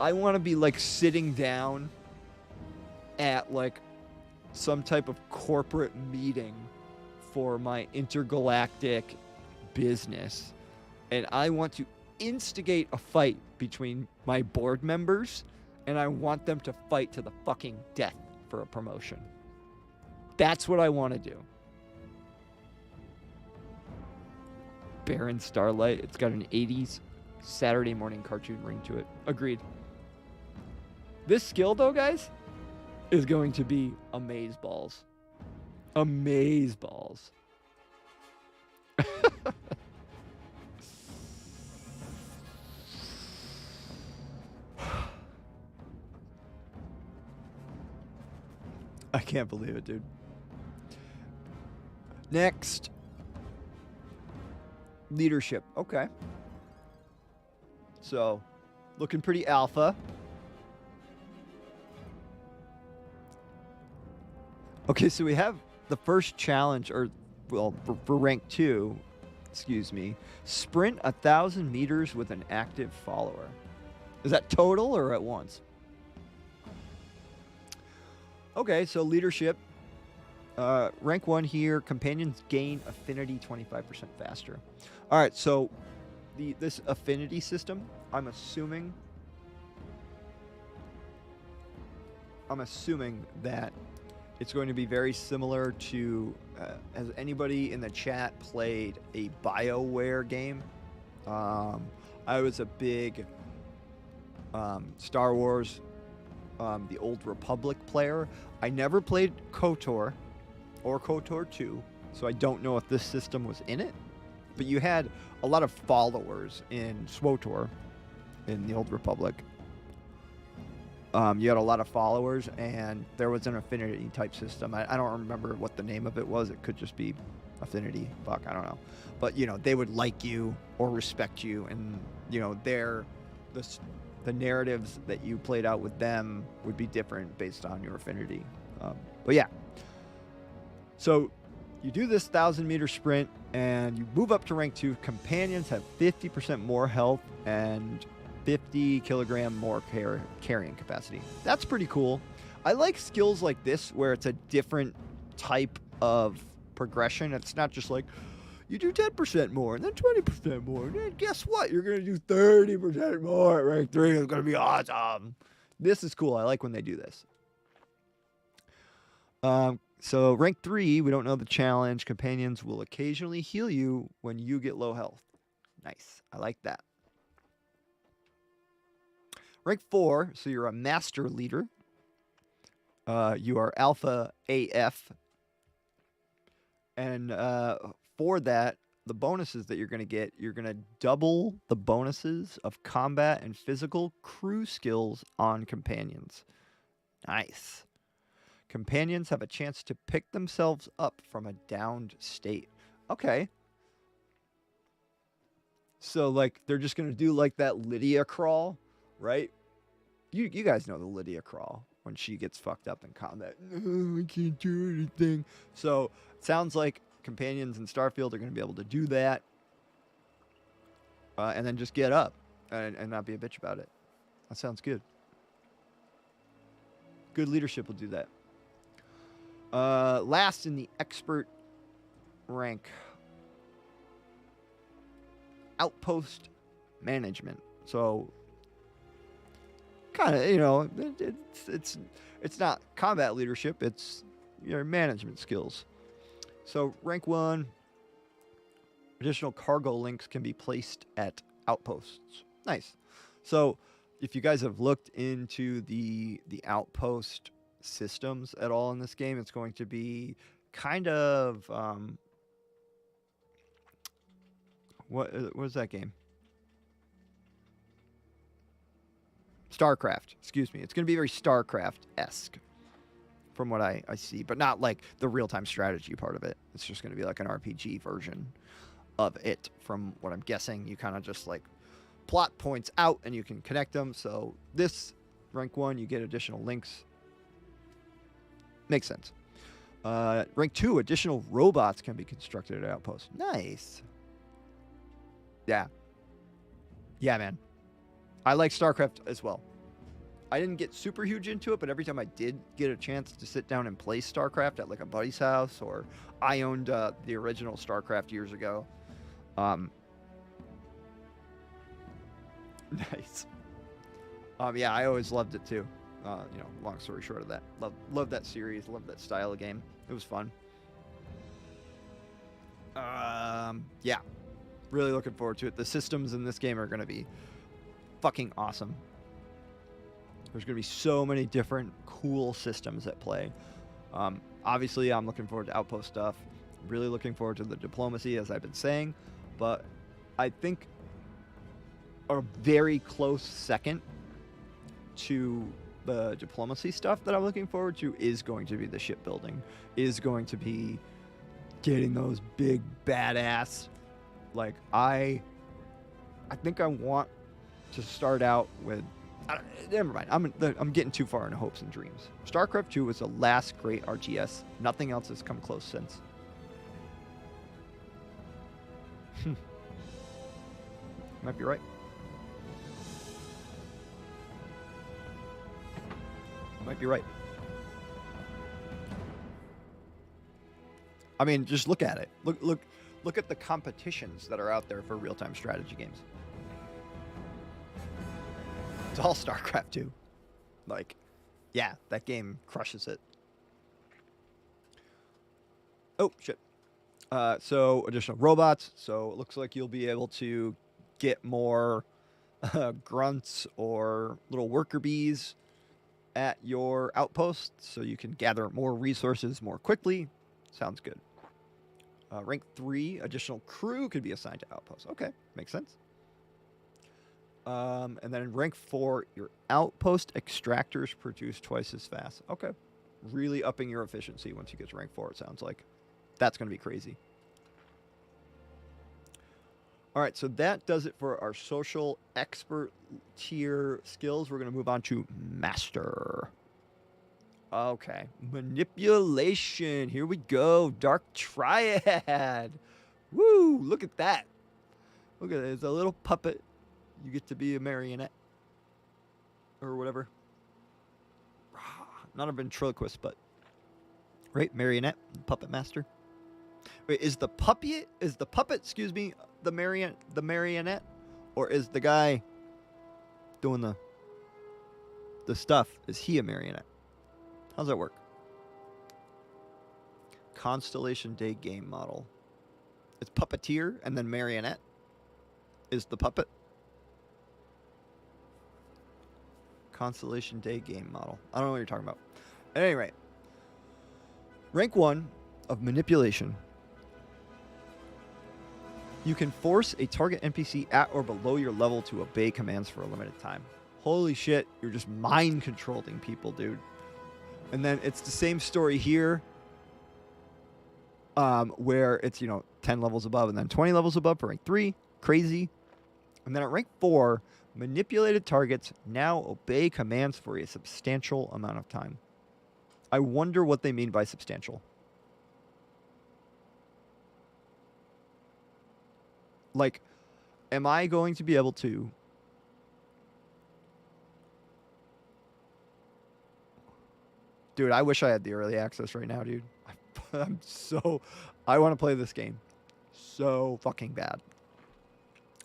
Speaker 1: I want to be like sitting down at like some type of corporate meeting for my intergalactic business, and I want to instigate a fight between my board members, and I want them to fight to the fucking death for a promotion. That's what I want to do. Baron Starlight. It's got an 80s Saturday morning cartoon ring to it. Agreed. This skill, though, guys, is going to be amazeballs. Amazeballs. I can't believe it, dude. Next. Leadership. Okay. So, looking pretty alpha. Okay, so we have the first challenge, or, well, for rank 2, excuse me, sprint 1,000 meters with an active follower. Is that total or at once? Okay, so leadership. Rank 1 here, companions gain affinity 25% faster. All right, so this affinity system, I'm assuming that it's going to be very similar to, has anybody in the chat played a BioWare game? I was a big Star Wars, the Old Republic player. I never played KOTOR or KOTOR 2, so I don't know if this system was in it. But you had a lot of followers in SWTOR, in the Old Republic. You had a lot of followers, and there was an affinity type system. I don't remember what the name of it was. It could just be affinity. Fuck, I don't know. But, you know, they would like you or respect you, and, you know, the narratives that you played out with them would be different based on your affinity. But yeah. So you do this 1,000-meter sprint, and you move up to rank 2. Companions have 50% more health and 50 kilogram more carrying capacity. That's pretty cool. I like skills like this where it's a different type of progression. It's not just like, you do 10% more and then 20% more. And then guess what? You're going to do 30% more at rank 3. It's going to be awesome. This is cool. I like when they do this. So rank 3, we don't know the challenge. Companions will occasionally heal you when you get low health. Nice. I like that. Rank 4, so you're a master leader. You are Alpha AF. And for that, the bonuses that you're going to double the bonuses of combat and physical crew skills on companions. Nice. Companions have a chance to pick themselves up from a downed state. Okay. So, like, they're just going to do, like, that Lydia crawl, right? You guys know the Lydia crawl when she gets fucked up in combat. Oh, I can't do anything. So, it sounds like companions in Starfield are going to be able to do that. And then just get up and not be a bitch about it. That sounds good. Good leadership will do that. Last in the expert rank, outpost management. So, kind of, you know, it's not combat leadership. It's your management skills. So rank 1, additional cargo links can be placed at outposts. Nice. So if you guys have looked into the outpost systems at all in this game, it's going to be kind of what is that game? StarCraft. Excuse me. It's going to be very StarCraft-esque from what I see, but not like the real-time strategy part of it. It's just going to be like an RPG version of it from what I'm guessing. You kind of just like plot points out and you can connect them. So this rank 1, you get additional links. Makes sense. Rank 2, additional robots can be constructed at outposts. Nice. Yeah. Yeah, man. I like StarCraft as well. I didn't get super huge into it, but every time I did get a chance to sit down and play StarCraft at like a buddy's house, or I owned the original StarCraft years ago. Nice. Yeah, I always loved it too. You know, long story short of that, love that series, love that style of game. It was fun. Yeah, really looking forward to it. The systems in this game are going to be fucking awesome. There's going to be so many different cool systems at play. Obviously, I'm looking forward to outpost stuff. Really looking forward to the diplomacy, as I've been saying. But I think a very close second to the diplomacy stuff that I'm looking forward to is going to be the shipbuilding. Is going to be getting those big badass. Like, I think I want to start out with. Never mind. I'm getting too far into hopes and dreams. StarCraft 2 was the last great RTS. Nothing else has come close since. Might be right. Might be right. I mean, just look at it. Look at the competitions that are out there for real-time strategy games. It's all StarCraft 2. Like, yeah, that game crushes it. Oh, shit. So, additional robots. So, it looks like you'll be able to get more grunts or little worker bees at your outpost, so you can gather more resources more quickly. Sounds good. Rank 3, additional crew could be assigned to outposts. Okay, makes sense. And then in rank 4, your outpost extractors produce twice as fast. Okay. Really upping your efficiency once you get to rank 4, it sounds like. That's going to be crazy. All right, so that does it for our social expert tier skills. We're going to move on to master. Okay, manipulation. Here we go. Dark Triad. Woo, look at that. Look at it. It's a little puppet. You get to be a marionette. Or whatever. Not a ventriloquist, but... Right? Marionette? Puppet master? Wait, is the puppet, excuse me, the marionette? Or is the guy doing the stuff, is he a marionette? How's that work? Constellation Day game model. It's puppeteer and then marionette is the puppet. Constellation Day game model. I don't know what you're talking about. At any rate, rank 1 of manipulation. You can force a target NPC at or below your level to obey commands for a limited time. Holy shit, you're just mind controlling people, dude. And then it's the same story here, where it's, 10 levels above and then 20 levels above for rank 3. Crazy. And then at rank 4, manipulated targets now obey commands for a substantial amount of time. I wonder what they mean by substantial. Like, am I going to be able to... Dude, I wish I had the early access right now, dude. I want to play this game so fucking bad.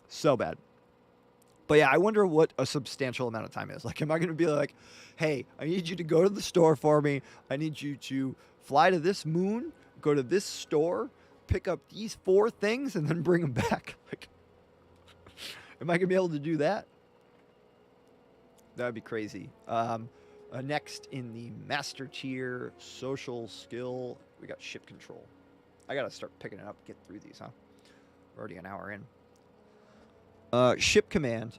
Speaker 1: So bad. But yeah, I wonder what a substantial amount of time is. Like, am I going to be like, hey, I need you to go to the store for me. I need you to fly to this moon, go to this store, pick up these 4 things, and then bring them back. Like, am I going to be able to do that? That would be crazy. Next in the master tier, social skill, we got ship control. I got to start picking it up, get through these, huh? We're already an hour in. Ship command.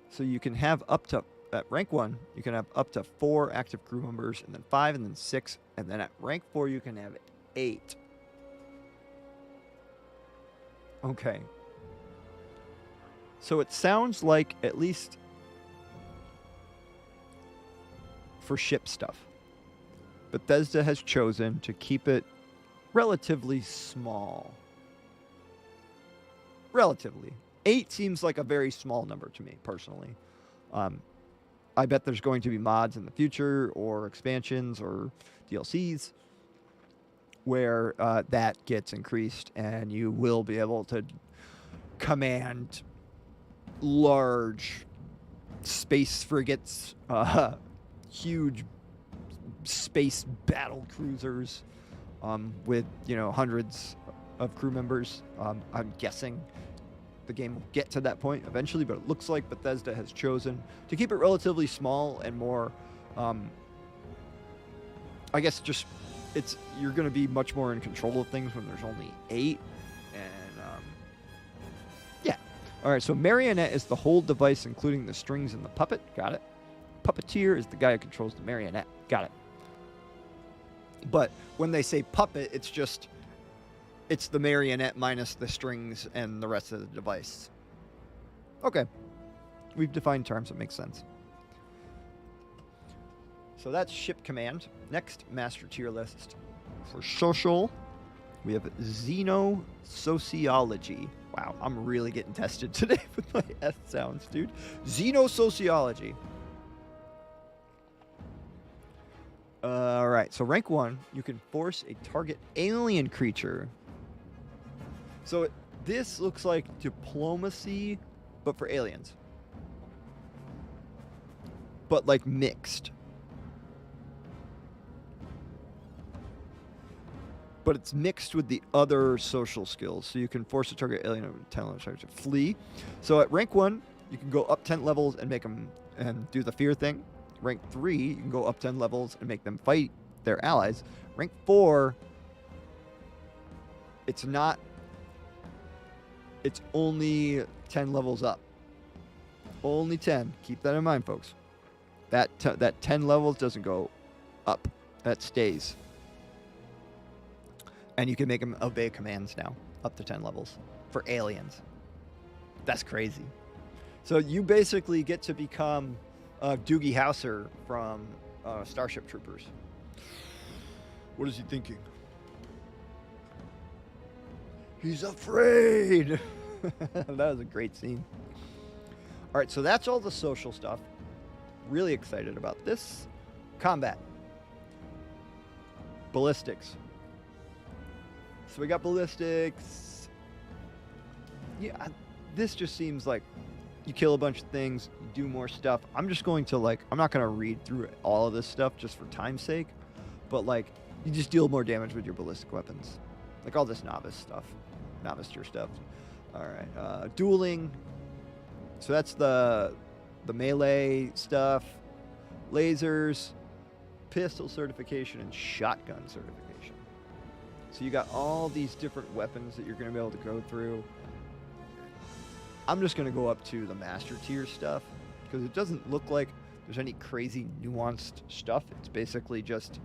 Speaker 1: So you can have up to, at rank 1, you can have up to 4 active crew members, and then 5, and then 6, and then at rank 4, you can have 8. Okay. So it sounds like, at least for ship stuff, Bethesda has chosen to keep it relatively small. Relatively. 8 seems like a very small number to me, personally. I bet there's going to be mods in the future, or expansions, or DLCs, where that gets increased, and you will be able to command large space frigates, huge space battle cruisers, with, hundreds of crew members. I'm guessing the game will get to that point eventually, but it looks like Bethesda has chosen to keep it relatively small and more, I guess just, you're going to be much more in control of things when there's only 8. And, yeah. All right, so marionette is the whole device, including the strings and the puppet. Got it. Puppeteer is the guy who controls the marionette. Got it. But when they say puppet, it's the marionette minus the strings and the rest of the device. Okay. We've defined terms that make sense. So that's ship command. Next, master tier list. For social, we have xenosociology. Wow, I'm really getting tested today with my S sounds, dude. Xenosociology. All right, so rank 1, you can force a target alien creature. So this looks like diplomacy, but for aliens. But like mixed. But it's mixed with the other social skills. So you can force a target alien over 10 levels to flee. So at rank 1, you can go up 10 levels and make them and do the fear thing. Rank 3, you can go up 10 levels and make them fight their allies. Rank 4, It's not. It's only 10 levels up. Only 10. Keep that in mind, folks. That 10 levels doesn't go up. That stays. And you can make them obey commands now, up to 10 levels, for aliens. That's crazy. So you basically get to become Doogie Howser from Starship Troopers. What is he thinking? He's afraid. That was a great scene. All right, so that's all the social stuff. Really excited about this. Combat. Ballistics. So we got ballistics. Yeah, this just seems like you kill a bunch of things, you do more stuff. I'm just going to I'm not going to read through all of this stuff just for time's sake, but you just deal more damage with your ballistic weapons. Like all this novice tier stuff. All right, dueling. So that's the melee stuff, lasers, pistol certification, and shotgun certification. So you got all these different weapons that you're going to be able to go through. I'm just going to go up to the master tier stuff because it doesn't look like there's any crazy nuanced stuff. It's basically just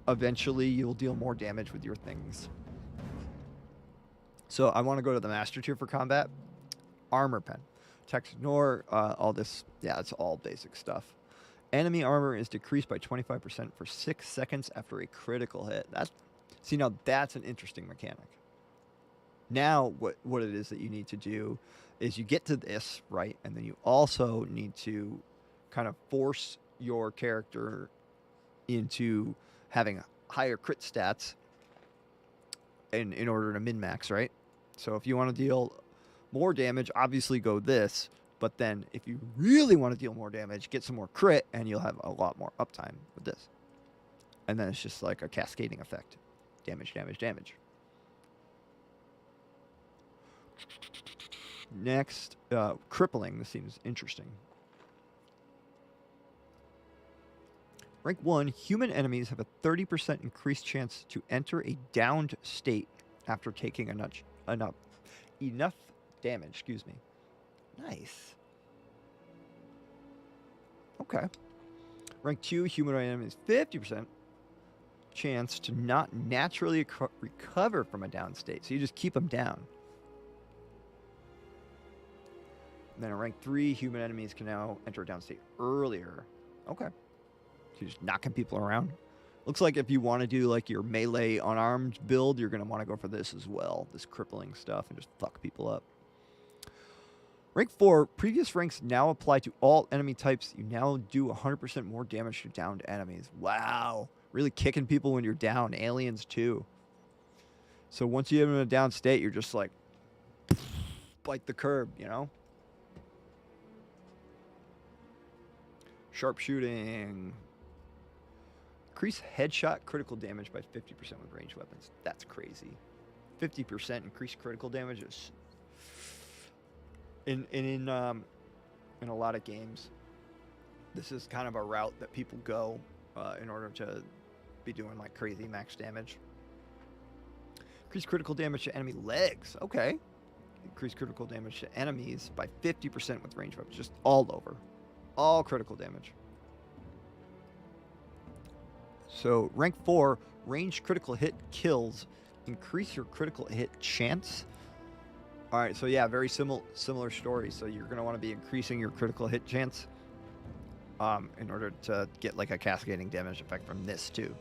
Speaker 1: eventually you'll deal more damage with your things. So I want to go to the master tier for combat. Armor pen. Text ignore, all this. Yeah, it's all basic stuff. Enemy armor is decreased by 25% for 6 seconds after a critical hit. Now that's an interesting mechanic. Now what it is that you need to do is you get to this, right? And then you also need to kind of force your character into having higher crit stats in order to min-max, right? So if you want to deal more damage, obviously go this. But then if you really want to deal more damage, get some more crit, and you'll have a lot more uptime with this. And then it's just like a cascading effect. Damage, damage, damage. Next, crippling. This seems interesting. Rank 1, human enemies have a 30% increased chance to enter a downed state after taking enough damage. Excuse me. Nice. Okay. Rank 2, humanoid enemies, 50% chance to not naturally recover from a down state. So you just keep them down. And then in rank 3, human enemies can now enter a down state earlier. Okay. So you're just knocking people around. Looks like if you want to do your melee unarmed build, you're going to want to go for this as well. This crippling stuff and just fuck people up. Rank 4, previous ranks now apply to all enemy types. You now do 100% more damage to downed enemies. Wow. Really kicking people when you're down. Aliens too. So once you have them in a down state, you're just bite the curb, you know? Sharpshooting. Increase headshot critical damage by 50% with ranged weapons. That's crazy. 50% increased critical damage is in a lot of games. This is kind of a route that people go in order to be doing crazy max damage. Increase critical damage to enemy legs. Okay. Increase critical damage to enemies by 50% with ranged weapons. Just all over. All critical damage. So rank 4, ranged critical hit kills. Increase your critical hit chance. All right, so yeah, very similar story. So you're going to want to be increasing your critical hit chance in order to get a cascading damage effect from this too.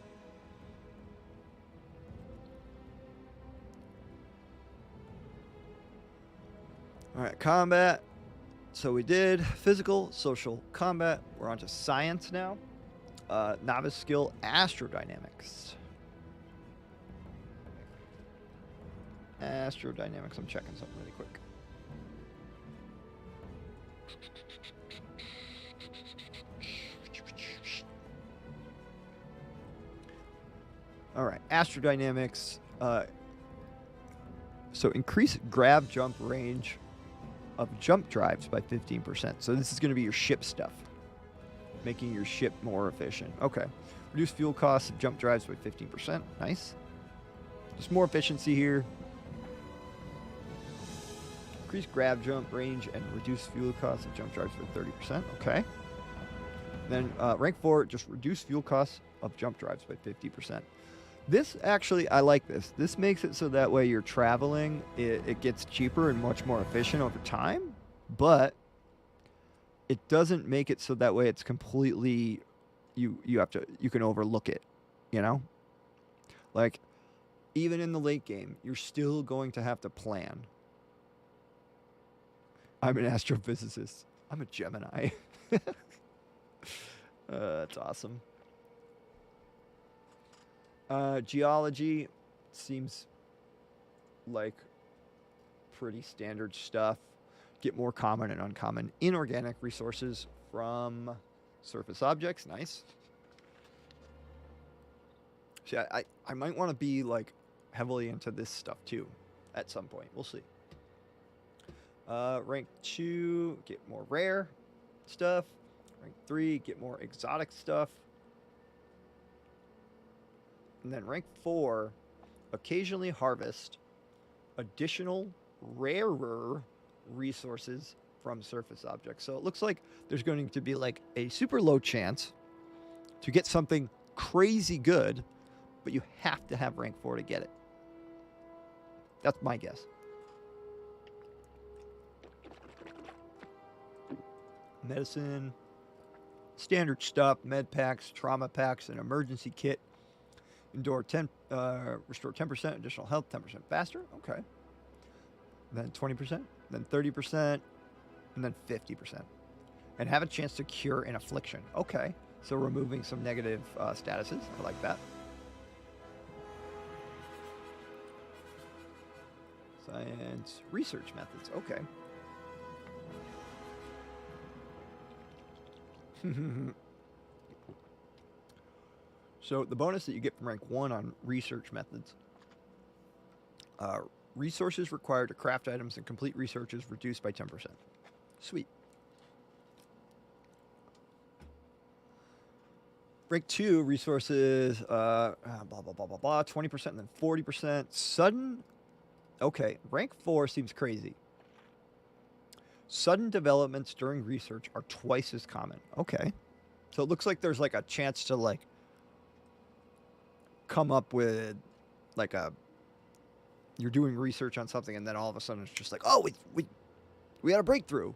Speaker 1: All right, combat. So we did physical, social, combat. We're on to science now. Novice skill, astrodynamics. Astrodynamics, I'm checking something really quick. All right, astrodynamics. So increase grab jump range of jump drives by 15%. So this is going to be your ship stuff. Making your ship more efficient. Okay. Reduce fuel costs of jump drives by 15%. Nice. Just more efficiency here. Increase grab jump range and reduce fuel costs of jump drives by 30%. Okay. Then rank 4, just reduce fuel costs of jump drives by 50%. This actually, I like this. This makes it so that way you're traveling, it gets cheaper and much more efficient over time, but it doesn't make it so that way it's completely, you can overlook it, you know? Like, even in the late game, you're still going to have to plan. I'm an astrophysicist. I'm a Gemini. That's awesome. Geology seems like pretty standard stuff. Get more common and uncommon inorganic resources from surface objects. Nice. See, I might want to be like heavily into this stuff too at some point. We'll see. Rank 2, get more rare stuff. Rank 3, get more exotic stuff. And then rank 4, occasionally harvest additional rarer resources from surface objects. So it looks like there's going to be like a super low chance to get something crazy good, but you have to have rank 4 to get it. That's my guess. Medicine, standard stuff, med packs, trauma packs, an emergency kit. Restore 10% additional health, 10% faster. Okay. Then 20%, then 30%, and then 50%. And have a chance to cure an affliction. Okay. So removing some negative statuses. I like that. Science research methods. Okay. So the bonus that you get from rank 1 on research methods. Resources required to craft items and complete research is reduced by 10%. Sweet. Rank 2 resources, blah, blah, blah, blah, blah, 20% and then 40%. Sudden, okay, rank 4 seems crazy. Sudden developments during research are twice as common. Okay. So it looks like there's like a chance to like come up with like you're doing research on something and then all of a sudden it's just like, oh, we had a breakthrough.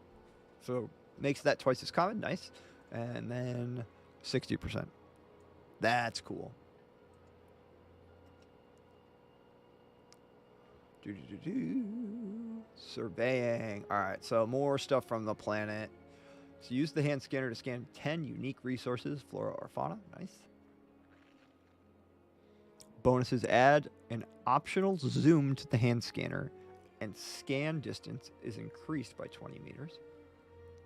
Speaker 1: So makes that twice as common. Nice. And then 60%. That's cool. Surveying. All right, so more stuff from the planet. So use the hand scanner to scan 10 unique resources, flora or fauna. Nice. Bonuses: add an optional zoom to the hand scanner, and scan distance is increased by 20 meters.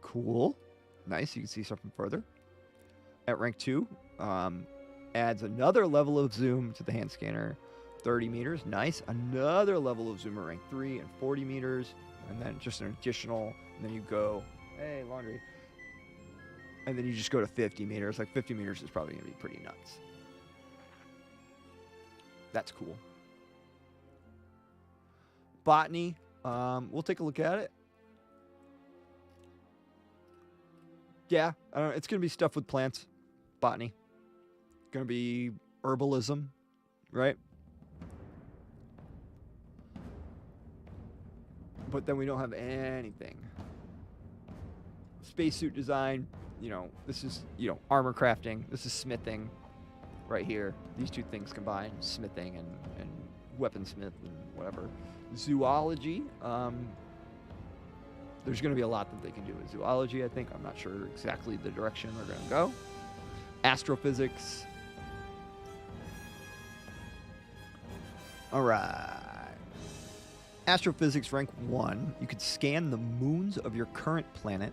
Speaker 1: Cool. Nice, you can see something further. At rank 2, adds another level of zoom to the hand scanner, 30 meters. Nice. Another level of zoom at rank 3 and 40 meters. And then just an additional, and then you go, hey, laundry. And then you just go to 50 meters. Like 50 meters is probably going to be pretty nuts. That's cool. Botany. We'll take a look at it. Yeah, I don't know. It's going to be stuff with plants. Botany. Going to be herbalism, right? But then we don't have anything. Spacesuit design, this is, armor crafting. This is smithing right here. These two things combined, smithing and weaponsmith and whatever. Zoology, there's going to be a lot that they can do with zoology, I think. I'm not sure exactly the direction they're going to go. Astrophysics. All right. Astrophysics rank 1. You could scan the moons of your current planet.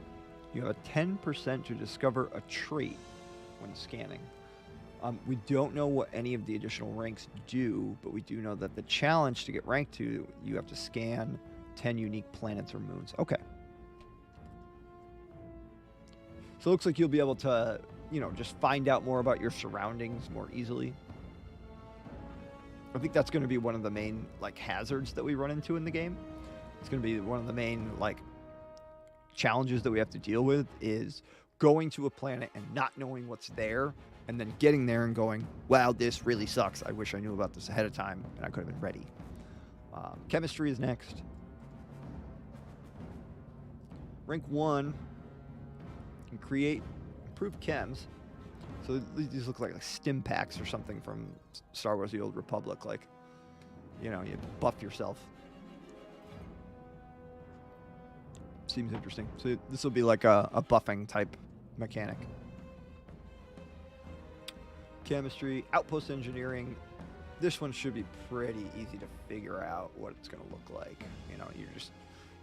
Speaker 1: You have a 10% to discover a trait when scanning. We don't know what any of the additional ranks do, but we do know that the challenge to get rank 2, you have to scan 10 unique planets or moons. Okay. So it looks like you'll be able to, just find out more about your surroundings more easily. I think that's going to be one of the main like hazards that we run into in the game. It's going to be one of the main like challenges that we have to deal with is going to a planet and not knowing what's there, and then getting there and going, wow, this really sucks. I wish I knew about this ahead of time and I could have been ready. Chemistry is next. Rank 1 can create improved chems. So these look like stim packs or something from Star Wars: The Old Republic. Like, you know, you buff yourself. Seems interesting. So this will be like a buffing type mechanic. Chemistry, outpost engineering. This one should be pretty easy to figure out what it's going to look like. You know,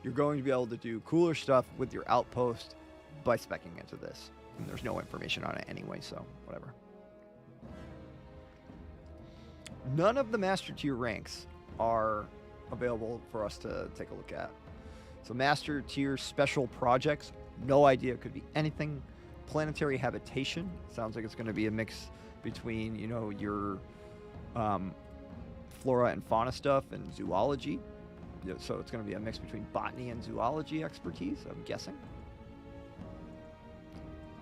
Speaker 1: you're going to be able to do cooler stuff with your outpost by speccing into this. And there's no information on it anyway, so whatever. None of the master tier ranks are available for us to take a look at. So master tier special projects, no idea, it could be anything. Planetary habitation, sounds like it's going to be a mix between, you know, your flora and fauna stuff and zoology. So it's going to be a mix between botany and zoology expertise, I'm guessing.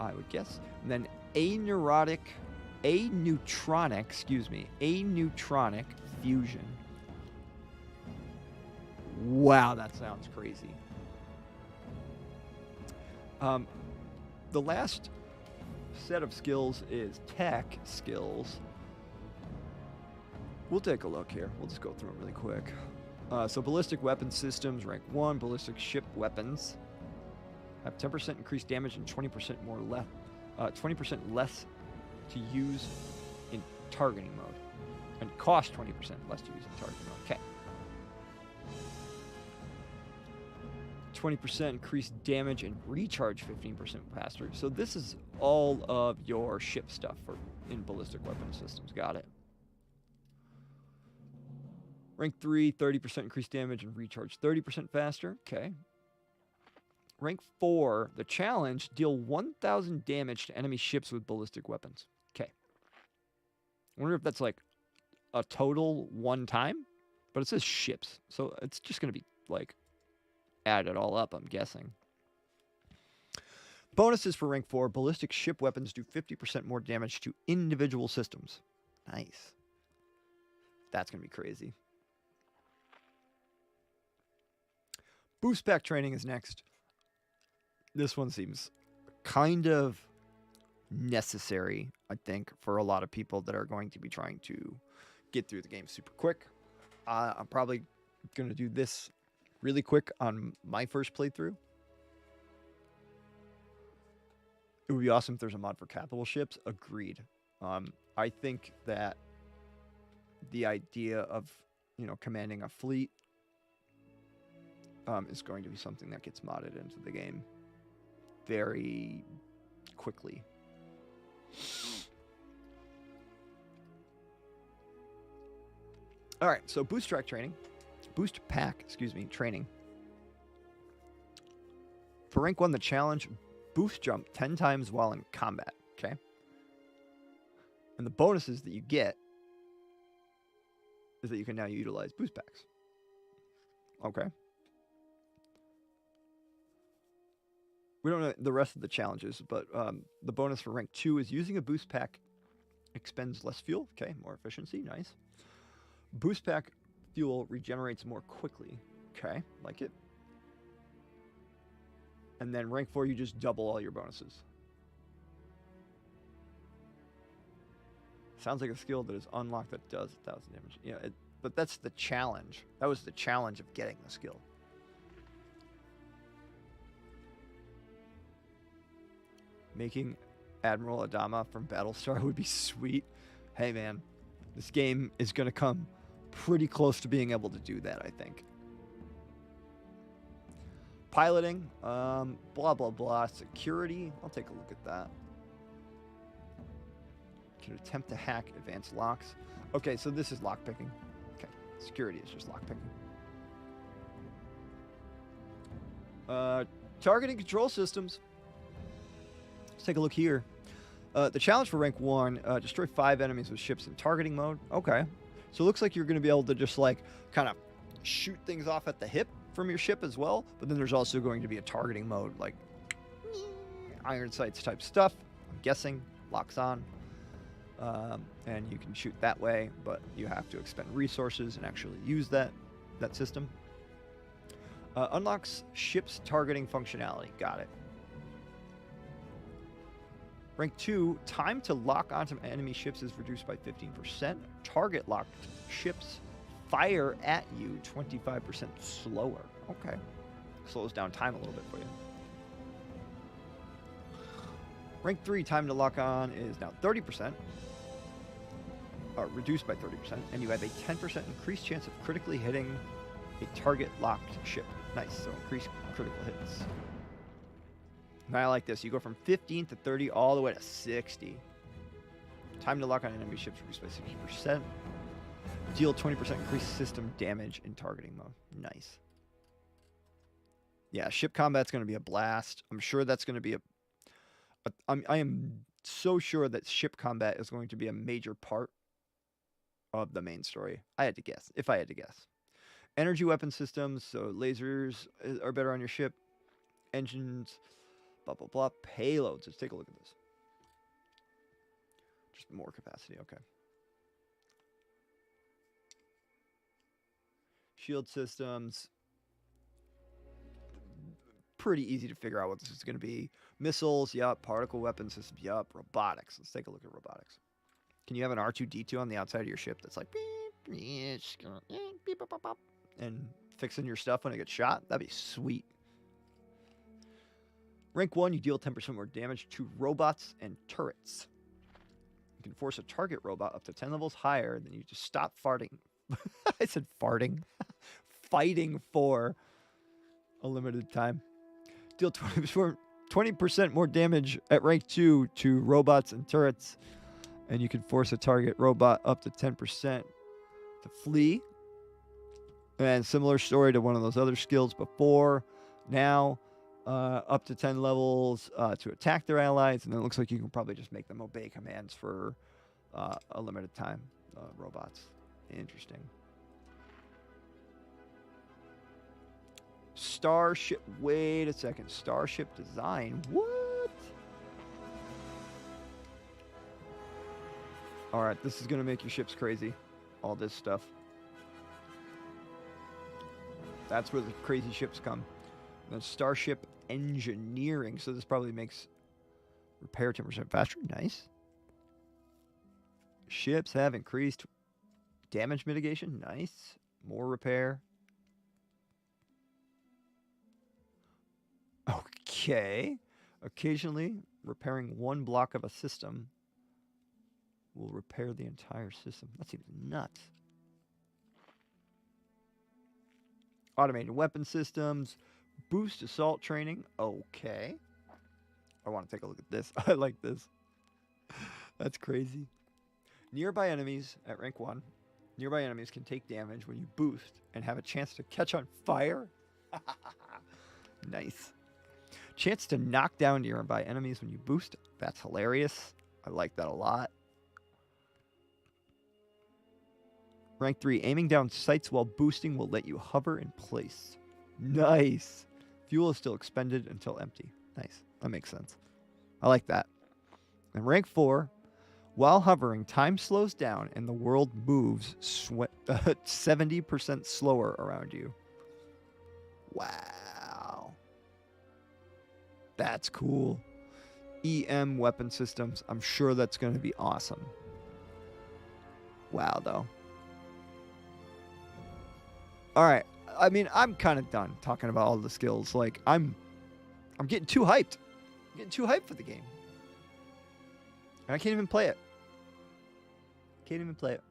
Speaker 1: I would guess. And then aneutronic fusion. Wow, that sounds crazy. The last set of skills is tech skills. We'll take a look here. We'll just go through them really quick. So ballistic weapon systems, rank 1. Ballistic ship weapons have 10% increased damage and 20% more 20% less to use in targeting mode, and cost 20% less to use in targeting mode. Okay. 20% increased damage and recharge 15% faster. So this is all of your ship stuff in ballistic weapon systems. Got it. Rank 3, 30% increased damage and recharge 30% faster. Okay. Rank 4, the challenge, deal 1,000 damage to enemy ships with ballistic weapons. Okay. I wonder if that's like a total one time, but it says ships. So it's just going to be like add it all up, I'm guessing. Bonuses for rank 4, ballistic ship weapons do 50% more damage to individual systems. Nice. That's going to be crazy. Boost pack training is next. This one seems kind of necessary, I think, for a lot of people that are going to be trying to get through the game super quick. I'm probably going to do this really quick on my first playthrough. It would be awesome if there's a mod for capital ships. Agreed. I think that the idea of, you know, commanding a fleet is going to be something that gets modded into the game very quickly. All right, so boost pack training. For rank 1, the challenge, boost jump 10 times while in combat, okay? And the bonuses that you get is that you can now utilize boost packs. Okay. We don't know the rest of the challenges, but the bonus for rank 2 is using a boost pack expends less fuel. Okay, more efficiency, nice. Boost pack fuel regenerates more quickly. Okay, like it. And then rank 4, you just double all your bonuses. Sounds like a skill that is unlocked that does 1,000 damage. Yeah, but that's the challenge. That was the challenge of getting the skill. Making Admiral Adama from Battlestar would be sweet. Hey man, this game is going to come pretty close to being able to do that, I think. Piloting, blah, blah, blah. Security, I'll take a look at that. Can attempt to hack advanced locks. Okay, so this is lockpicking. Okay, security is just lockpicking. Targeting control systems. Let's take a look here. The challenge for rank 1, destroy 5 enemies with ships in targeting mode. Okay. So it looks like you're going to be able to just like kind of shoot things off at the hip from your ship as well. But then there's also going to be a targeting mode, like iron sights type stuff. I'm guessing locks on. And you can shoot that way, but you have to expend resources and actually use that system. Unlocks ship's targeting functionality. Got it. Rank 2, time to lock onto enemy ships is reduced by 15%. Target locked ships fire at you 25% slower. Okay. Slows down time a little bit for you. Rank 3, time to lock on is now 30%. Reduced by 30%. And you have a 10% increased chance of critically hitting a target locked ship. Nice. So increased critical hits. And I like this. You go from 15 to 30 all the way to 60. Time to lock on enemy ships reduced by 60%. Deal 20% increased system damage in targeting mode. Nice. Yeah, ship combat's going to be a blast. I'm sure that's going to be I am so sure that ship combat is going to be a major part of the main story. I had to guess, if I had to guess. Energy weapon systems, so lasers are better on your ship. Engines, blah, blah, blah. Payloads. Let's take a look at this. Just more capacity, okay. Shield systems. Pretty easy to figure out what this is going to be. Missiles, yup. Particle weapon systems, yup. Robotics. Let's take a look at robotics. Can you have an R2-D2 on the outside of your ship that's like and fixing your stuff when it gets shot? That'd be sweet. Rank 1, you deal 10% more damage to robots and turrets. You can force a target robot up to 10 levels higher, then you just stop farting. I said farting. Fighting for a limited time. Deal 20% more damage at rank 2 to robots and turrets. And you can force a target robot up to 10% to flee. And similar story to one of those other skills before. Now, up to 10 levels to attack their allies. And then it looks like you can probably just make them obey commands for a limited time. Robots. Interesting. Starship. Wait a second. Starship design. What? Alright, this is going to make your ships crazy. All this stuff. That's where the crazy ships come. Then Starship engineering. So this probably makes repair 10% faster. Nice. Ships have increased damage mitigation. Nice. More repair. Okay. Occasionally, repairing one block of a system will repair the entire system. That seems nuts. Automated weapon systems. Boost assault training. Okay. I want to take a look at this. I like this. That's crazy. Nearby enemies at rank 1. Nearby enemies can take damage when you boost and have a chance to catch on fire. Nice. Chance to knock down nearby enemies when you boost. That's hilarious. I like that a lot. Rank 3, aiming down sights while boosting will let you hover in place. Nice. Fuel is still expended until empty. Nice. That makes sense. I like that. And rank 4, while hovering, time slows down and the world moves 70% slower around you. Wow. That's cool. EM weapon systems. I'm sure that's going to be awesome. Wow, though. All right. I mean, I'm kind of done talking about all the skills. Like, I'm getting too hyped. I'm getting too hyped for the game. And I can't even play it. Can't even play it.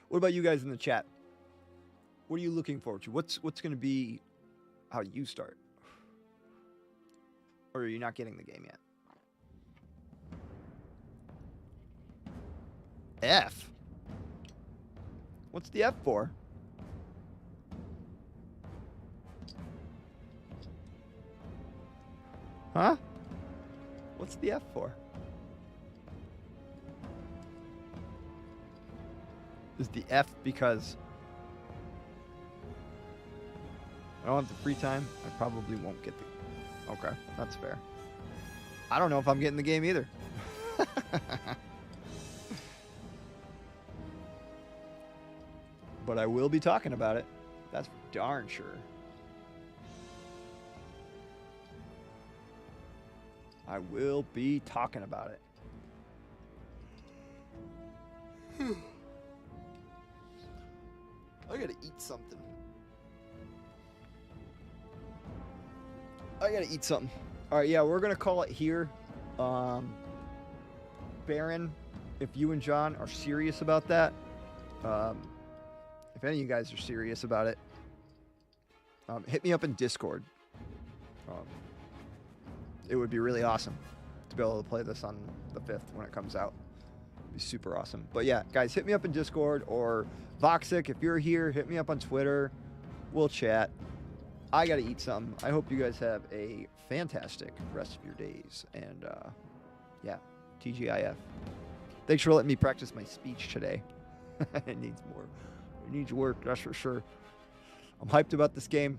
Speaker 1: What about you guys in the chat? What are you looking forward to? What's going to be how you start? Or are you not getting the game yet? F? What's the F for? Huh? What's the F for? Is the F because I don't have the free time? I probably won't get the... Okay, that's fair. I don't know if I'm getting the game either. But I will be talking about it. That's for darn sure. I will be talking about it. I gotta eat something. I gotta eat something. All right, yeah, we're gonna call it here. Baron, if you and John are serious about that, if any of you guys are serious about it, hit me up in Discord. It would be really awesome to be able to play this on the 5th when it comes out. It'd be super awesome. But yeah, guys, hit me up in Discord, or Voxic, if you're here, hit me up on Twitter. We'll chat. I got to eat something. I hope you guys have a fantastic rest of your days. And yeah, TGIF. Thanks for letting me practice my speech today. It needs more. It needs work, that's for sure. I'm hyped about this game.